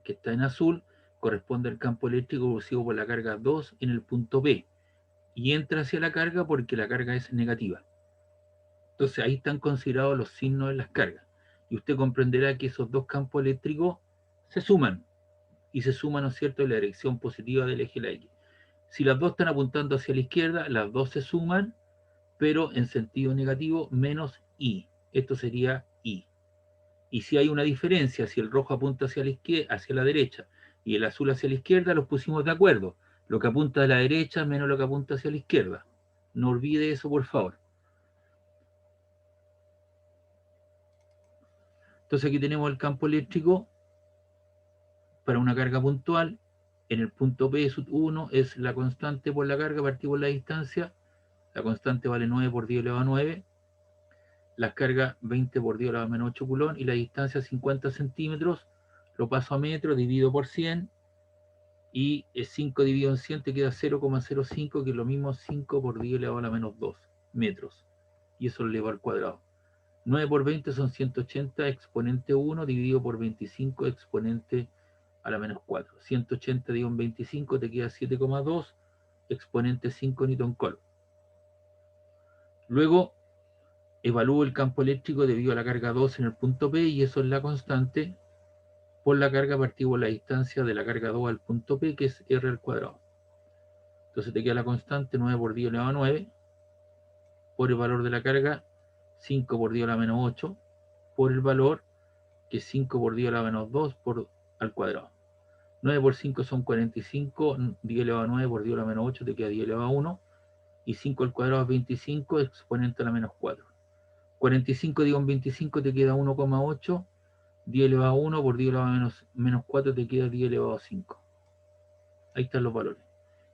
que está en azul corresponde al campo eléctrico producido por la carga 2 en el punto P y entra hacia la carga porque la carga es negativa. Entonces ahí están considerados los signos de las cargas y usted comprenderá que esos dos campos eléctricos se suman y se suman, ¿no es cierto?, en la dirección positiva del eje de la X. Si las dos están apuntando hacia la izquierda, las dos se suman, pero en sentido negativo, menos I. Esto sería I. Y si hay una diferencia, si el rojo apunta hacia la izquierda, hacia la derecha y el azul hacia la izquierda, los pusimos de acuerdo. Lo que apunta a la derecha menos lo que apunta hacia la izquierda. No olvide eso, por favor. Entonces aquí tenemos el campo eléctrico para una carga puntual. En el punto P sub 1 es la constante por la carga partido por la distancia. La constante vale 9 por 10 elevado a 9. Las cargas 20 por 10 elevado a menos 8 coulomb y la distancia 50 centímetros. Lo paso a metro, divido por 100 y 5 dividido en 100 te queda 0,05, que es lo mismo 5 por 10 elevado a la menos 2 metros. Y eso lo elevo al cuadrado. 9 por 20 son 180 exponente 1 dividido por 25 exponente a la menos 4. 180 dividido en 25 te queda 7,2 exponente 5 newton coulomb. Luego evalúo el campo eléctrico debido a la carga 2 en el punto P y eso es la constante por la carga partido por la distancia de la carga 2 al punto P, que es R al cuadrado. Entonces te queda la constante 9 por 10 elevado a 9 por el valor de la carga 5 por 10 a la menos 8 por el valor que es 5 por 10 a la menos 2 por al cuadrado. 9 por 5 son 45, 10 elevado a 9 por 10 a la menos 8 te queda 10 elevado a 1 y 5 al cuadrado es 25 exponente a la menos 4. 45 digo en 25 te queda 1,8, 10 elevado a 1 por 10 elevado a menos 4 te queda 10 elevado a 5. Ahí están los valores.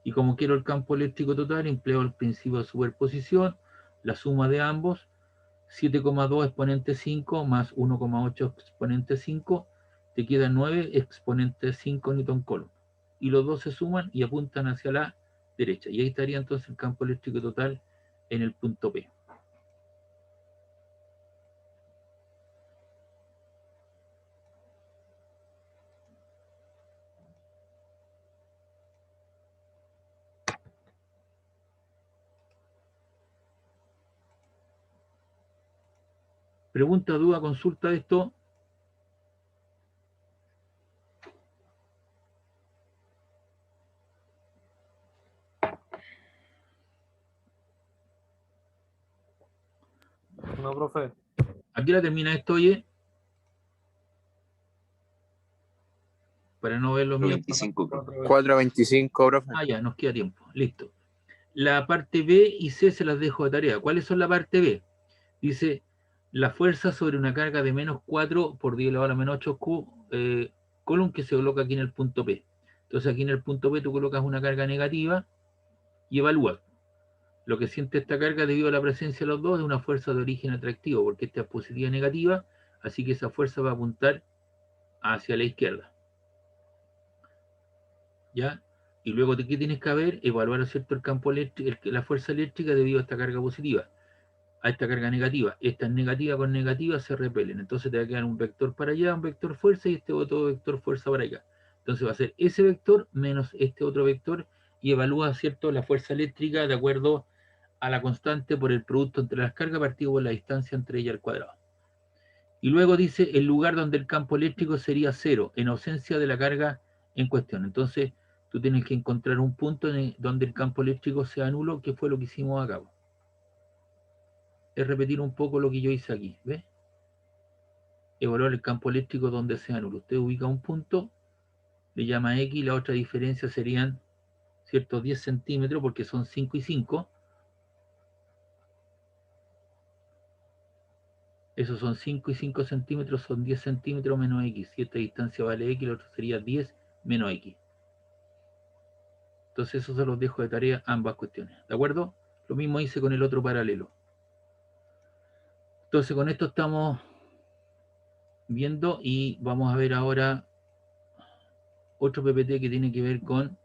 Y como quiero el campo eléctrico total, empleo el principio de superposición, la suma de ambos, 7,2 exponente 5 más 1,8 exponente 5, te queda 9 exponente 5 newton coulomb. Y los dos se suman y apuntan hacia la derecha. Y ahí estaría entonces el campo eléctrico total en el punto P. Pregunta, duda, consulta de esto. No, profe. ¿A qué hora termina esto, oye? Para no ver los míos. 25. 4.25, profe. Ah, ya, nos queda tiempo. Listo. La parte B y C se las dejo de tarea. ¿Cuáles son la parte B? Dice, la fuerza sobre una carga de menos 4 por 10 elevado a la menos 8 coulomb que se coloca aquí en el punto P. Entonces aquí en el punto P tú colocas una carga negativa y evalúas. Lo que siente esta carga debido a la presencia de los dos es una fuerza de origen atractivo, porque esta es positiva y negativa, así que esa fuerza va a apuntar hacia la izquierda. ¿Ya? Y luego, ¿qué tienes que ver? Evaluar, ¿cierto?, el campo eléctrico, la fuerza eléctrica debido a esta carga positiva, a esta carga negativa. Esta es negativa con negativa se repelen. Entonces te va a quedar un vector para allá, un vector fuerza y este otro vector fuerza para acá. Entonces va a ser ese vector menos este otro vector y evalúa, ¿cierto?, la fuerza eléctrica de acuerdo a la constante por el producto entre las cargas partido por la distancia entre ellas al cuadrado. Y luego dice el lugar donde el campo eléctrico sería cero, en ausencia de la carga en cuestión. Entonces, tú tienes que encontrar un punto donde el campo eléctrico sea nulo, que fue lo que hicimos acá. es repetir un poco lo que yo hice aquí, ¿ves? Evaluar el campo eléctrico donde sea nulo. Usted ubica un punto, le llama X, la otra diferencia serían, ¿cierto? 10 centímetros, porque son 5 y 5. Esos son 5 y 5 centímetros, son 10 centímetros menos X. Si esta distancia vale X, la otra sería 10 menos X. Entonces eso se los dejo de tarea ambas cuestiones, ¿de acuerdo? Lo mismo hice con el otro paralelo. Entonces con esto estamos viendo y vamos a ver ahora otro PPT que tiene que ver con,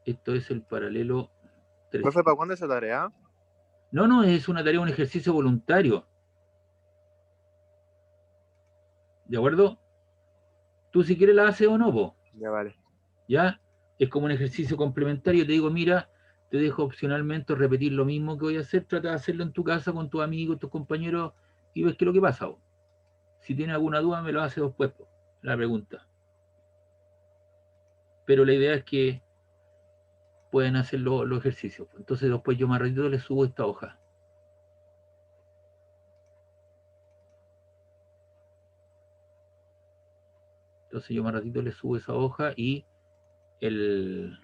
esto es el paralelo 3. Profe, ¿para cuándo esa tarea? No, es una tarea, un ejercicio voluntario. ¿De acuerdo? Tú si quieres la haces o no, po. Ya vale. ¿Ya? Es como un ejercicio complementario. Te digo, mira, te dejo opcionalmente repetir lo mismo que voy a hacer. Trata de hacerlo en tu casa con tus amigos, tus compañeros y ves qué es lo que pasa, po. Si tienes alguna duda, me lo haces después, po, la pregunta. Pero la idea es que pueden hacer los ejercicios. Entonces después yo más ratito les subo esta hoja. Entonces yo más ratito les subo esa hoja y el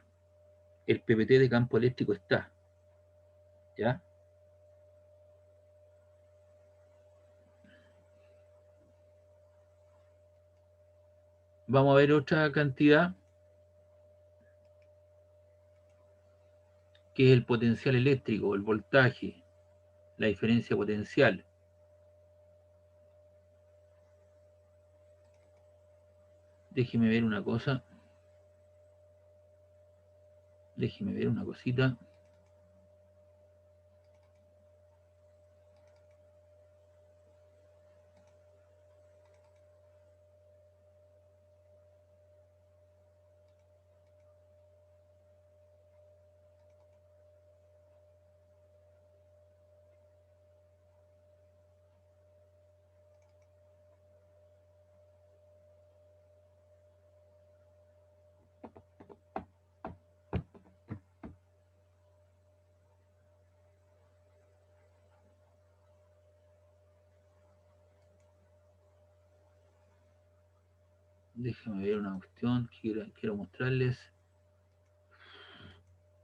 PPT de campo eléctrico está. ¿Ya? Vamos a ver otra cantidad, que es el potencial eléctrico, el voltaje, la diferencia potencial. Déjeme ver una cosa. Déjeme ver una cosita. Déjame ver una cuestión que quiero mostrarles.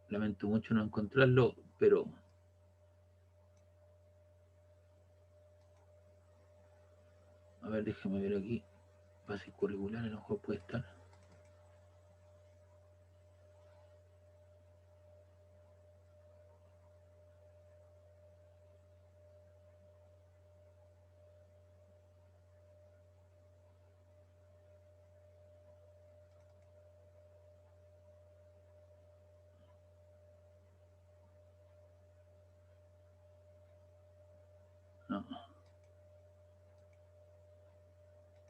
Lamento mucho no encontrarlo, pero a ver, déjame ver aquí. Base curricular, a lo mejor puede estar. No.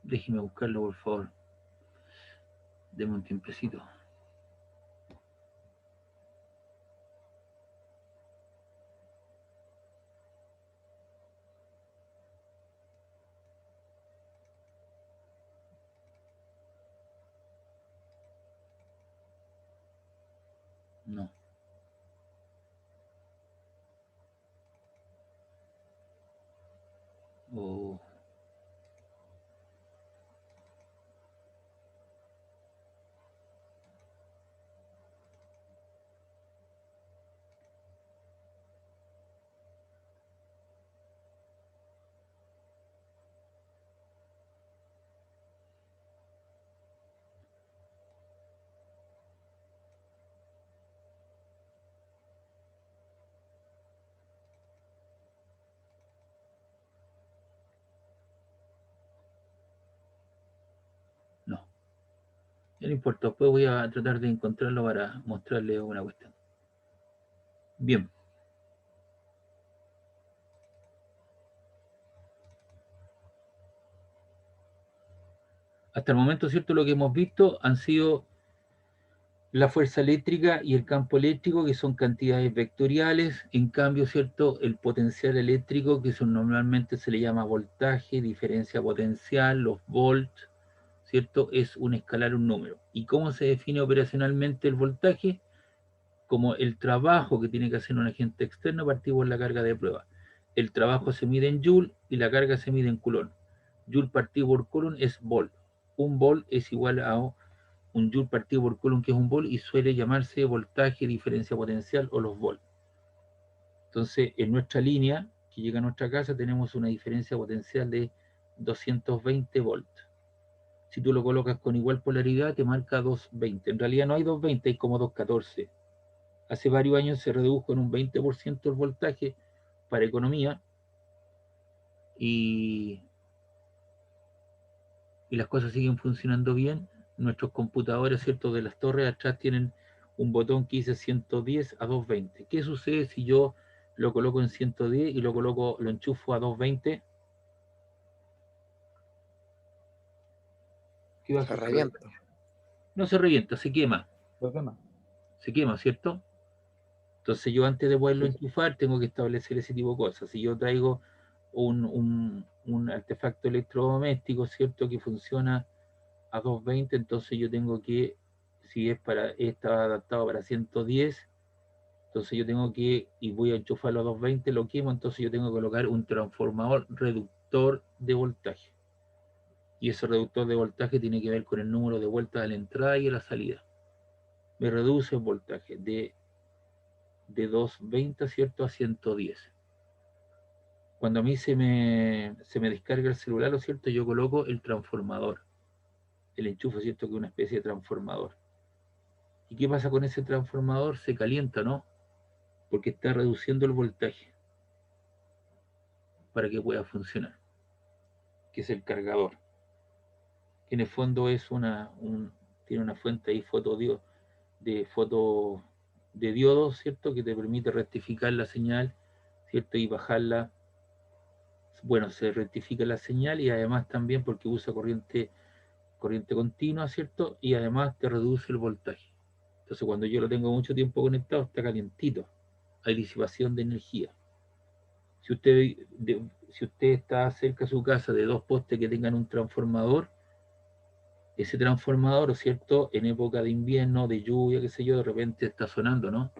Déjeme buscarlo, por favor. Deme un tiempecito. No. Oh. No. Ya no importa, después voy a tratar de encontrarlo para mostrarles una cuestión. Bien. Hasta el momento, ¿cierto? Lo que hemos visto han sido la fuerza eléctrica y el campo eléctrico, que son cantidades vectoriales. En cambio, ¿cierto? El potencial eléctrico, que normalmente se le llama voltaje, diferencia potencial, los volts, ¿cierto? Es un escalar, un número. ¿Y cómo se define operacionalmente el voltaje? como el trabajo que tiene que hacer un agente externo partido por la carga de prueba. El trabajo se mide en Joule y la carga se mide en Coulomb. Joule partido por Coulomb es volt. Un volt es igual a un Joule partido por Coulomb, que es un volt, y suele llamarse voltaje, diferencia potencial o los volts. Entonces, en nuestra línea que llega a nuestra casa tenemos una diferencia potencial de 220 volts. Si tú lo colocas con igual polaridad, te marca 220. En realidad no hay 220, hay como 214. Hace varios años se redujo en un 20% el voltaje para economía y las cosas siguen funcionando bien. Nuestros computadores, ¿cierto?, de las torres atrás tienen un botón que dice 110 a 220. ¿Qué sucede si yo lo coloco en 110 y lo enchufo a 220? ¿Qué va a Se suceder? revienta. No se revienta, se quema. Lo quema. Se quema, ¿cierto? Entonces yo antes de poderlo enchufar tengo que establecer ese tipo de cosas. Si yo traigo un artefacto electrodoméstico, ¿cierto?, que funciona a 220, entonces yo tengo que, si está adaptado para 110, entonces yo tengo que, y voy a enchufarlo a 220, lo quemo, entonces yo tengo que colocar un transformador reductor de voltaje. Y ese reductor de voltaje tiene que ver con el número de vueltas a la entrada y a la salida. Me reduce el voltaje de 220, ¿cierto?, a 110. Cuando a mí se me descarga el celular, ¿lo cierto?, yo coloco el transformador, el enchufe, ¿cierto?, que es una especie de transformador. ¿Y qué pasa con ese transformador? Se calienta, ¿no? Porque está reduciendo el voltaje para que pueda funcionar, que es el cargador, que en el fondo es tiene una fuente ahí de diodos, ¿cierto?, que te permite rectificar la señal, ¿cierto?, y bajarla. Bueno, se rectifica la señal y además también porque usa corriente continua, ¿cierto? Y además te reduce el voltaje. Entonces cuando yo lo tengo mucho tiempo conectado está calientito. Hay disipación de energía. Si usted está cerca de su casa de dos postes que tengan un transformador, ese transformador, ¿cierto?, en época de invierno, de lluvia, qué sé yo, de repente está sonando, ¿no?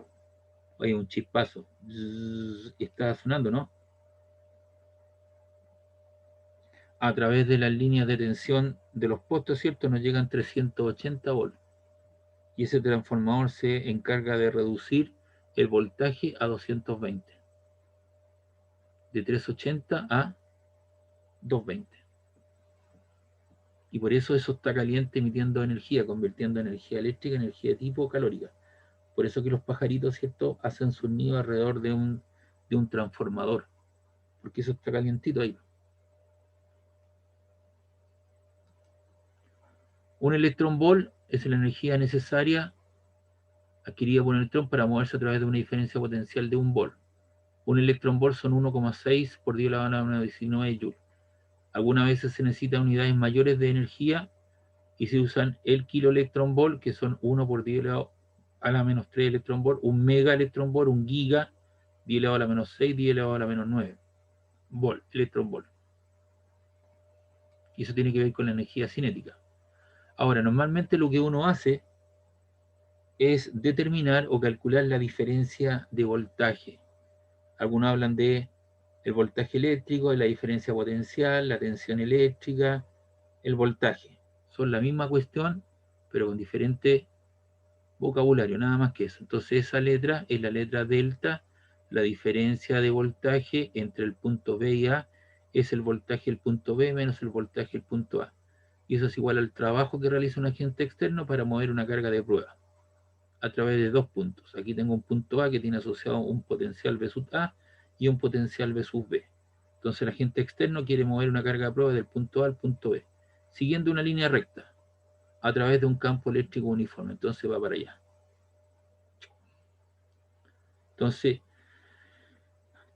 Hay un chispazo. Y está sonando, ¿no? A través de las líneas de tensión de los postes, ¿cierto?, nos llegan 380 volts. Y ese transformador se encarga de reducir el voltaje a 220. De 380 a 220. Y por eso está caliente, emitiendo energía, convirtiendo energía eléctrica en energía de tipo calórica. Por eso que los pajaritos, ¿cierto?, hacen su nido alrededor de un transformador. Porque eso está calientito ahí. Un electronvolt es la energía necesaria adquirida por un electrón para moverse a través de una diferencia potencial de un volt. Un electronvolt son 1,6 por 10 a la menos 19 joules. Algunas veces se necesitan unidades mayores de energía y se usan el kiloelectronvolt, que son 1 por 10 a la menos 3 electronvolt, un mega electronvolt, un giga, 10 a la menos 6, 10 a la menos 9 volt, electronvolt. Y eso tiene que ver con la energía cinética. Ahora, normalmente lo que uno hace es determinar o calcular la diferencia de voltaje. Algunos hablan de el voltaje eléctrico, de la diferencia potencial, la tensión eléctrica, el voltaje. Son la misma cuestión, pero con diferente vocabulario, nada más que eso. Entonces esa letra es la letra delta, la diferencia de voltaje entre el punto B y A es el voltaje del punto B menos el voltaje del punto A. Y eso es igual al trabajo que realiza un agente externo para mover una carga de prueba a través de dos puntos. Aquí tengo un punto A que tiene asociado un potencial V sub A y un potencial V sub B. Entonces el agente externo quiere mover una carga de prueba del punto A al punto B, siguiendo una línea recta, a través de un campo eléctrico uniforme. Entonces va para allá. Entonces,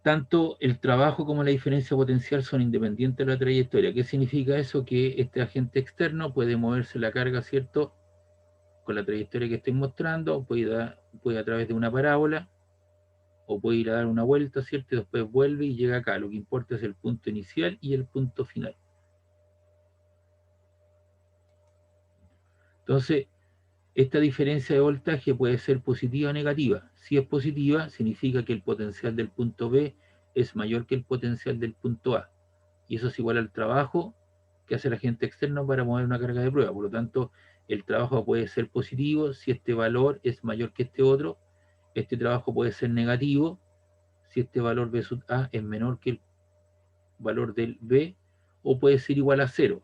tanto el trabajo como la diferencia potencial son independientes de la trayectoria. ¿Qué significa eso? Que este agente externo puede moverse la carga, ¿cierto?, con la trayectoria que estoy mostrando, puede a través de una parábola, o puede ir a dar una vuelta, ¿cierto?, y después vuelve y llega acá. Lo que importa es el punto inicial y el punto final. Entonces, Esta diferencia de voltaje puede ser positiva o negativa. Si es positiva, significa que el potencial del punto B es mayor que el potencial del punto A. Y eso es igual al trabajo que hace el agente externo para mover una carga de prueba. Por lo tanto, el trabajo puede ser positivo si este valor es mayor que este otro. Este trabajo puede ser negativo si este valor B sub A es menor que el valor del B, o puede ser igual a 0,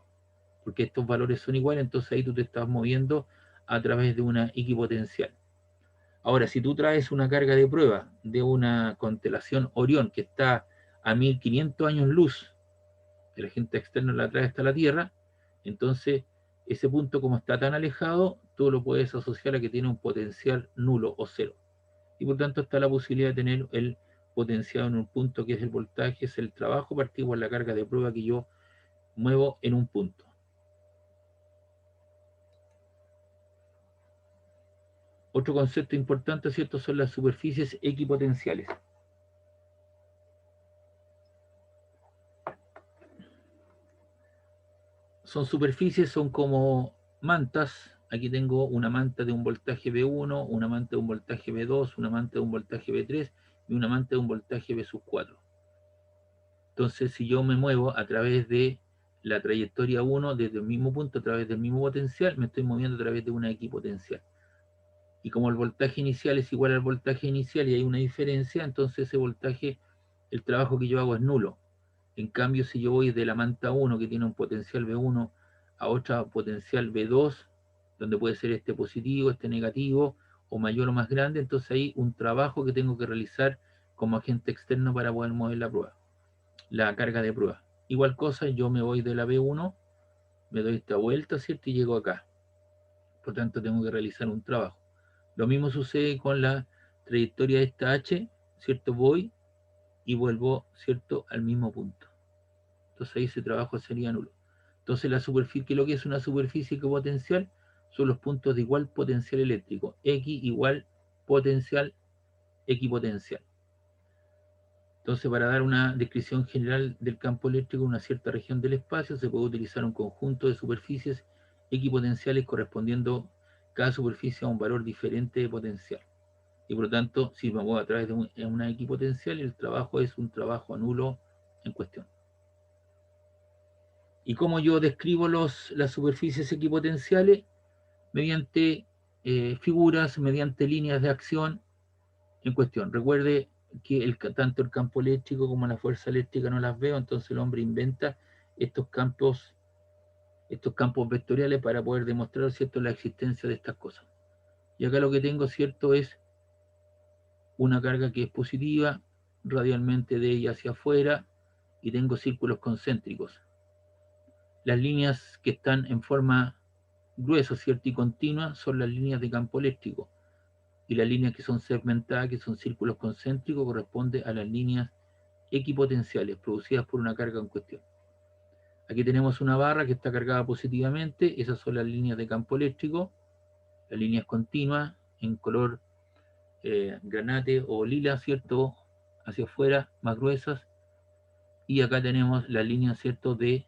porque estos valores son iguales, entonces ahí tú te estás moviendo a través de una equipotencial. Ahora, si tú traes una carga de prueba de una constelación Orión que está a 1500 años luz, el agente externo la trae hasta la Tierra, entonces ese punto, como está tan alejado, tú lo puedes asociar a que tiene un potencial nulo o cero. Y por tanto está la posibilidad de tener el potencial en un punto que es el voltaje, es el trabajo partido por la carga de prueba que yo muevo en un punto. Otro concepto importante, ¿cierto?, son las superficies equipotenciales. Son superficies, son como mantas. Aquí tengo una manta de un voltaje B1, una manta de un voltaje B2, una manta de un voltaje B3 y una manta de un voltaje B sub 4. Entonces, si yo me muevo a través de la trayectoria 1, desde el mismo punto, a través del mismo potencial, me estoy moviendo a través de una equipotencial. Y como el voltaje inicial es igual al voltaje inicial y hay una diferencia, entonces ese voltaje, el trabajo que yo hago es nulo. En cambio, si yo voy de la manta 1, que tiene un potencial B1, a otra potencial B2, donde puede ser este positivo, este negativo, o mayor o más grande, entonces hay un trabajo que tengo que realizar como agente externo para poder mover la prueba, la carga de prueba. Igual cosa, yo me voy de la B1, me doy esta vuelta, ¿cierto? Y llego acá. Por tanto, tengo que realizar un trabajo. Lo mismo sucede con la trayectoria de esta H, ¿cierto? Voy y vuelvo, ¿cierto?, al mismo punto. Entonces ahí ese trabajo sería nulo. Entonces la superficie, lo que es una superficie equipotencial, son los puntos de igual potencial eléctrico. X igual potencial equipotencial. Entonces, para dar una descripción general del campo eléctrico en una cierta región del espacio, se puede utilizar un conjunto de superficies equipotenciales correspondiendo cada superficie a un valor diferente de potencial. Y por lo tanto, si me muevo a través de una equipotencial, el trabajo es un trabajo nulo en cuestión. ¿Y cómo yo describo las superficies equipotenciales? Mediante figuras, mediante líneas de acción en cuestión. Recuerde que tanto el campo eléctrico como la fuerza eléctrica no las veo, entonces el hombre inventa estos campos vectoriales para poder demostrar, ¿cierto?, la existencia de estas cosas. Y acá lo que tengo, ¿cierto?, es una carga que es positiva, radialmente de ella hacia afuera, y tengo círculos concéntricos. Las líneas que están en forma gruesa, ¿cierto?, y continua, son las líneas de campo eléctrico. Y las líneas que son segmentadas, que son círculos concéntricos, corresponden a las líneas equipotenciales producidas por una carga en cuestión. Aquí tenemos una barra que está cargada positivamente, esas son las líneas de campo eléctrico, las líneas continuas en color granate o lila, ¿cierto?, hacia afuera, más gruesas, y acá tenemos las líneas, ¿cierto?, de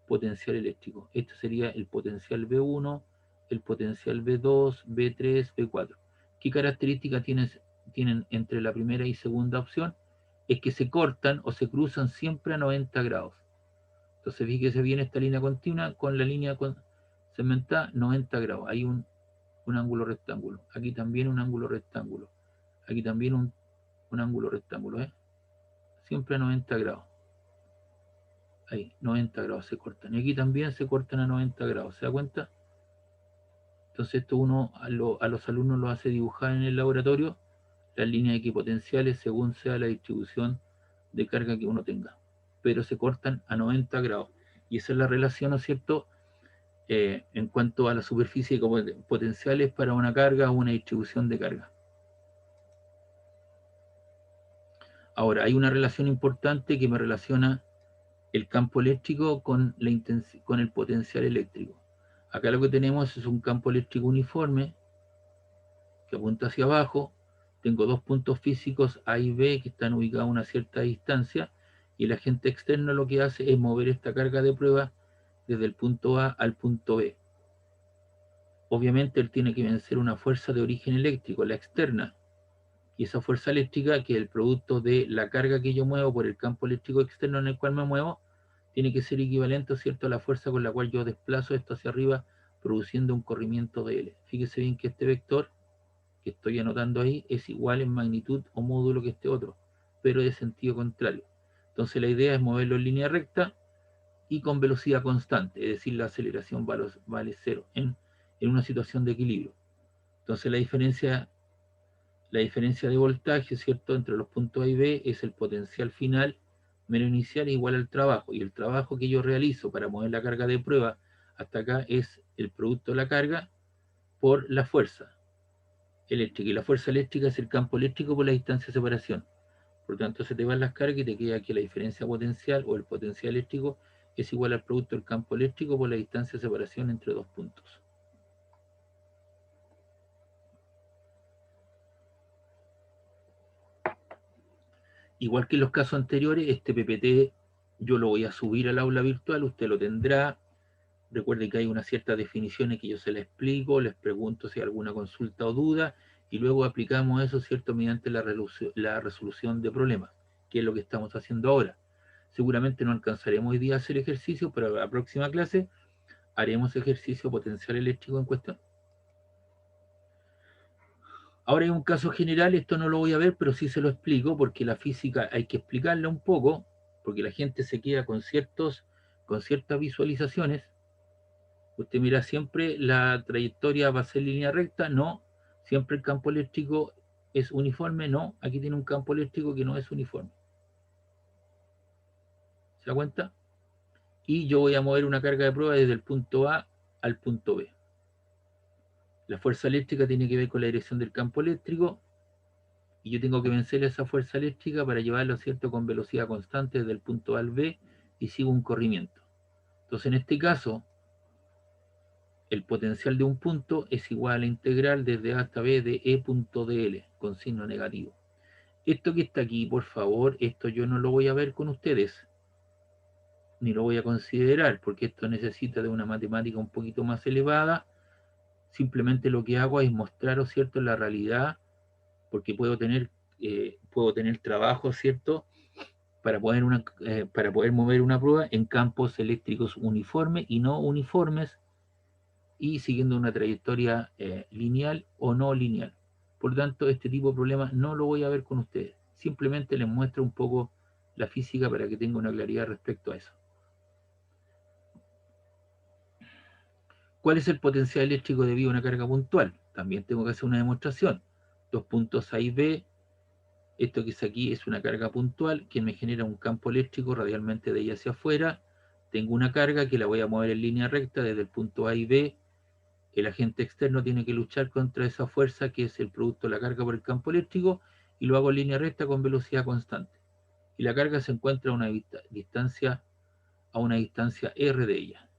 potencial eléctrico. Este sería el potencial B1, el potencial B2, B3, B4. ¿Qué características tienen entre la primera y segunda opción? Es que se cortan o se cruzan siempre a 90 grados. Entonces fíjese bien esta línea continua con la línea segmentada, 90 grados. Hay un ángulo rectángulo. Aquí también un ángulo rectángulo. Aquí también un ángulo rectángulo. Siempre a 90 grados. Ahí, 90 grados se cortan. Y aquí también se cortan a 90 grados. ¿Se da cuenta? Entonces esto uno a los alumnos lo hace dibujar en el laboratorio, las líneas equipotenciales según sea la distribución de carga que uno tenga. Pero se cortan a 90 grados. Y esa es la relación, ¿no es cierto?, en cuanto a la superficie potenciales para una carga o una distribución de carga. Ahora, hay una relación importante que me relaciona el campo eléctrico con el potencial eléctrico. Acá lo que tenemos es un campo eléctrico uniforme que apunta hacia abajo. Tengo dos puntos físicos A y B que están ubicados a una cierta distancia, y el agente externo lo que hace es mover esta carga de prueba desde el punto A al punto B. obviamente él tiene que vencer una fuerza de origen eléctrico, la externa, y esa fuerza eléctrica, que es el producto de la carga que yo muevo por el campo eléctrico externo en el cual me muevo, tiene que ser equivalente, ¿cierto?, a la fuerza con la cual yo desplazo esto hacia arriba, produciendo un corrimiento de L. Fíjese bien que este vector que estoy anotando ahí es igual en magnitud o módulo que este otro, pero de sentido contrario. Entonces la idea es moverlo en línea recta y con velocidad constante, es decir, la aceleración vale cero en una situación de equilibrio. Entonces la diferencia de voltaje, ¿cierto?, entre los puntos A y B es el potencial final menos inicial igual al trabajo, y el trabajo que yo realizo para mover la carga de prueba hasta acá es el producto de la carga por la fuerza eléctrica, y la fuerza eléctrica es el campo eléctrico por la distancia de separación. Por lo tanto, se te van las cargas y te queda que la diferencia potencial o el potencial eléctrico es igual al producto del campo eléctrico por la distancia de separación entre dos puntos. Igual que en los casos anteriores, este PPT yo lo voy a subir al aula virtual, usted lo tendrá. Recuerde que hay unas ciertas definiciones que yo se las explico, les pregunto si hay alguna consulta o duda, y luego aplicamos eso, ¿cierto?, mediante la resolución de problemas, que es lo que estamos haciendo ahora. Seguramente no alcanzaremos hoy día a hacer ejercicio, pero la próxima clase haremos ejercicio potencial eléctrico en cuestión. Ahora hay un caso general, esto no lo voy a ver, pero sí se lo explico, porque la física hay que explicarla un poco, porque la gente se queda con ciertas visualizaciones. Usted mira siempre la trayectoria va a ser línea recta, no. Siempre el campo eléctrico es uniforme, no. Aquí tiene un campo eléctrico que no es uniforme. ¿Se da cuenta? Y yo voy a mover una carga de prueba desde el punto A al punto B. La fuerza eléctrica tiene que ver con la dirección del campo eléctrico, y yo tengo que vencer esa fuerza eléctrica para llevarlo, ¿cierto?, con velocidad constante desde el punto A al B, y sigo un corrimiento. Entonces, en este caso, el potencial de un punto es igual a la integral desde A hasta B de E punto dl, con signo negativo. Esto que está aquí, por favor, esto yo no lo voy a ver con ustedes, ni lo voy a considerar, porque esto necesita de una matemática un poquito más elevada. Simplemente lo que hago es mostraros, ¿cierto?, la realidad, porque puedo tener trabajo, ¿cierto?, para poder mover una prueba en campos eléctricos uniformes y no uniformes, y siguiendo una trayectoria lineal o no lineal. Por lo tanto, este tipo de problemas no lo voy a ver con ustedes. Simplemente les muestro un poco la física para que tengan una claridad respecto a eso. ¿Cuál es el potencial eléctrico debido a una carga puntual? También tengo que hacer una demostración. Dos puntos A y B. Esto que es aquí es una carga puntual que me genera un campo eléctrico radialmente de ahí hacia afuera. Tengo una carga que la voy a mover en línea recta desde el punto A y B. El agente externo tiene que luchar contra esa fuerza que es el producto de la carga por el campo eléctrico, y lo hago en línea recta con velocidad constante. Y la carga se encuentra a una distancia R de ella.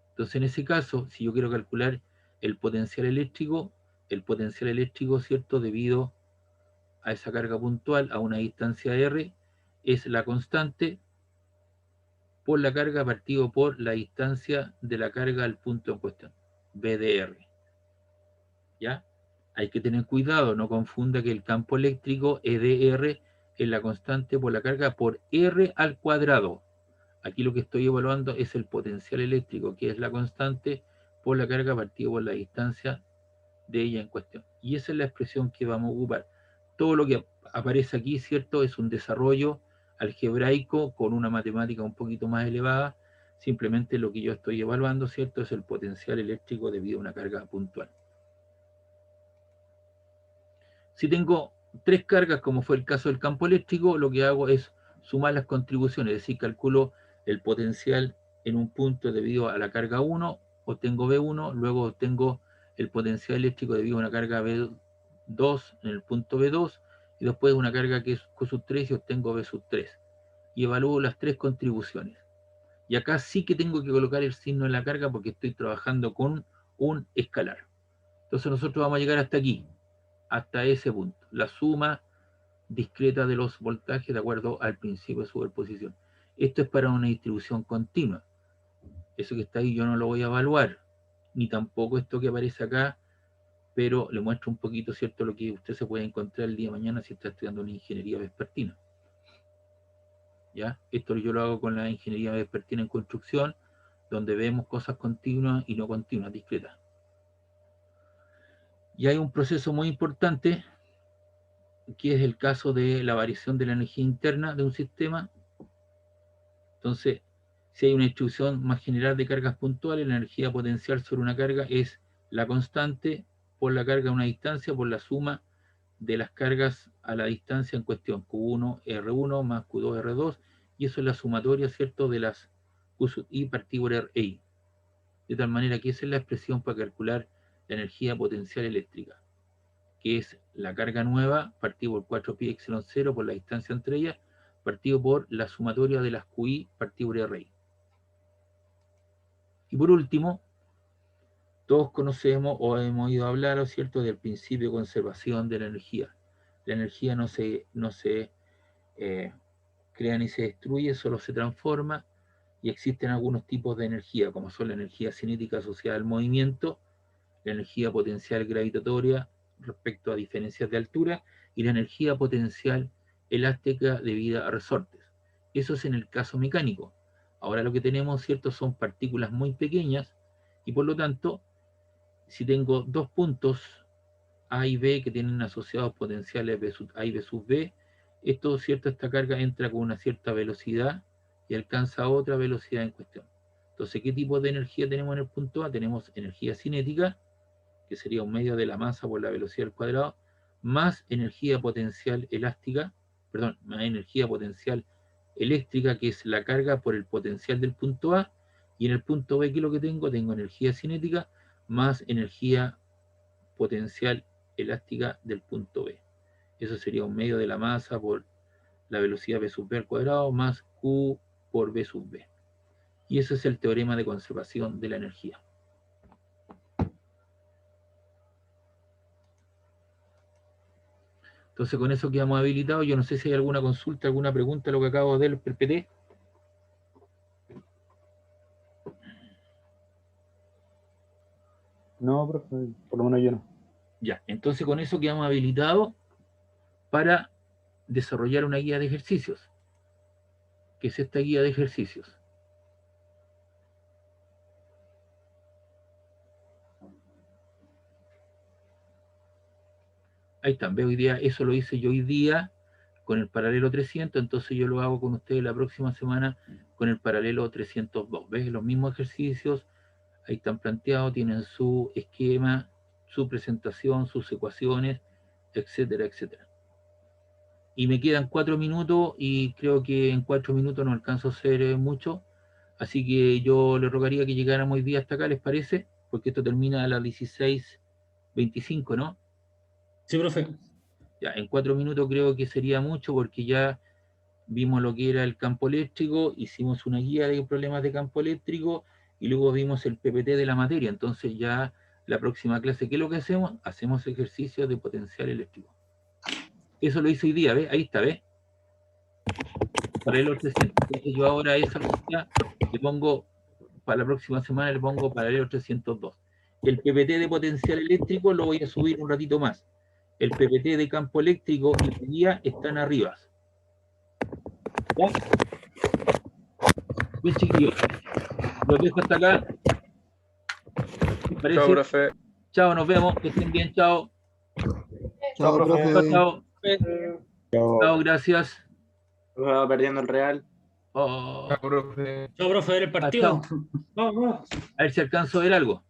Entonces, en ese caso, si yo quiero calcular el potencial eléctrico, ¿cierto?, debido a esa carga puntual a una distancia R, es la constante por la carga partido por la distancia de la carga al punto en cuestión, B de R. ¿Ya? Hay que tener cuidado, no confunda que el campo eléctrico E de R es la constante por la carga por R al cuadrado. Aquí lo que estoy evaluando es el potencial eléctrico, que es la constante por la carga partido por la distancia de ella en cuestión. Y esa es la expresión que vamos a ocupar. Todo lo que aparece aquí, ¿cierto?, es un desarrollo algebraico con una matemática un poquito más elevada. Simplemente lo que yo estoy evaluando, ¿cierto?, es el potencial eléctrico debido a una carga puntual. Si tengo tres cargas, como fue el caso del campo eléctrico, lo que hago es sumar las contribuciones, es decir, calculo el potencial en un punto debido a la carga 1, obtengo B1, luego obtengo el potencial eléctrico debido a una carga B2 en el punto B2, y después una carga que es Q3 y obtengo B3. Y evalúo las tres contribuciones. Y acá sí que tengo que colocar el signo en la carga porque estoy trabajando con un escalar. Entonces nosotros vamos a llegar hasta aquí, hasta ese punto, la suma discreta de los voltajes de acuerdo al principio de superposición. Esto es para una distribución continua. Eso que está ahí yo no lo voy a evaluar. ni tampoco esto que aparece acá, pero le muestro un poquito, ¿cierto?, lo que usted se puede encontrar el día de mañana si está estudiando una ingeniería vespertina. ¿Ya? Esto yo lo hago con la ingeniería vespertina en construcción, donde vemos cosas continuas y no continuas, discretas. Y hay un proceso muy importante, que es el caso de la variación de la energía interna de un sistema. Entonces, si hay una distribución más general de cargas puntuales, la energía potencial sobre una carga es la constante por la carga a una distancia por la suma de las cargas a la distancia en cuestión, Q1 R1 más Q2 R2, y eso es la sumatoria, ¿cierto?, de las Q sub I partido por RI. De tal manera que esa es la expresión para calcular la energía potencial eléctrica, que es la carga nueva partido por 4pi epsilon 0 por la distancia entre ellas, partido por la sumatoria de las QI partido por RI. Y por último, todos conocemos o hemos oído hablar, ¿no es cierto?, del principio de conservación de la energía. La energía no se crea ni se destruye, solo se transforma, y existen algunos tipos de energía, como son la energía cinética asociada al movimiento, la energía potencial gravitatoria respecto a diferencias de altura, y la energía potencial elástica debida a resortes. Eso es en el caso mecánico. Ahora lo que tenemos, ¿cierto?, son partículas muy pequeñas, y por lo tanto, si tengo dos puntos A y B que tienen asociados potenciales B sub A y B sub B, esto, ¿cierto?, esta carga entra con una cierta velocidad y alcanza otra velocidad en cuestión. Entonces, ¿qué tipo de energía tenemos en el punto A? Tenemos energía cinética, que sería un medio de la masa por la velocidad al cuadrado, más energía potencial elástica, perdón, más energía potencial eléctrica, que es la carga por el potencial del punto A, y en el punto B, ¿qué es lo que tengo? Tengo energía cinética más energía potencial elástica del punto B. Eso sería un medio de la masa por la velocidad B sub B al cuadrado más Q por B sub B. Y ese es el teorema de conservación de la energía. Entonces con eso quedamos habilitados. Yo no sé si hay alguna consulta, alguna pregunta, lo que acabo de del PPT. No, profe, por lo menos yo no. Ya, entonces con eso quedamos habilitados para desarrollar una guía de ejercicios. ¿Qué es esta guía de ejercicios? Ahí están, veo hoy día, eso lo hice yo hoy día con el paralelo 300, entonces yo lo hago con ustedes la próxima semana con el paralelo 302. ¿Ves? Los mismos ejercicios, ahí están planteados, tienen su esquema, su presentación, sus ecuaciones, etcétera, etcétera. Y me quedan 4 minutos y creo que en 4 minutos no alcanzo a hacer mucho, así que yo le rogaría que llegáramos hoy día hasta acá, ¿les parece? Porque esto termina a las 16:25, ¿no? Sí, profe. Ya, en 4 minutos creo que sería mucho porque ya vimos lo que era el campo eléctrico, hicimos una guía de problemas de campo eléctrico y luego vimos el PPT de la materia. Entonces ya la próxima clase, ¿qué es lo que hacemos? Hacemos ejercicios de potencial eléctrico. Eso lo hice hoy día, ¿ves? Ahí está, ¿ves? Paralelo 300. Entonces yo ahora a esa cosa le pongo, para la próxima semana le pongo paralelo 302. El PPT de potencial eléctrico lo voy a subir un ratito más. El PPT de campo eléctrico y la guía están arriba. ¿Ya? Bien, chiquillos. Los dejo hasta acá. ¿Parece? Chao, profe. Chao, nos vemos. Que estén bien. Chao. Chao, profe. Chao. Chao, gracias. Va perdiendo el Real. Oh. Chao, profe. Chao, profe, ver el partido. Chao. A ver si alcanzo a ver algo.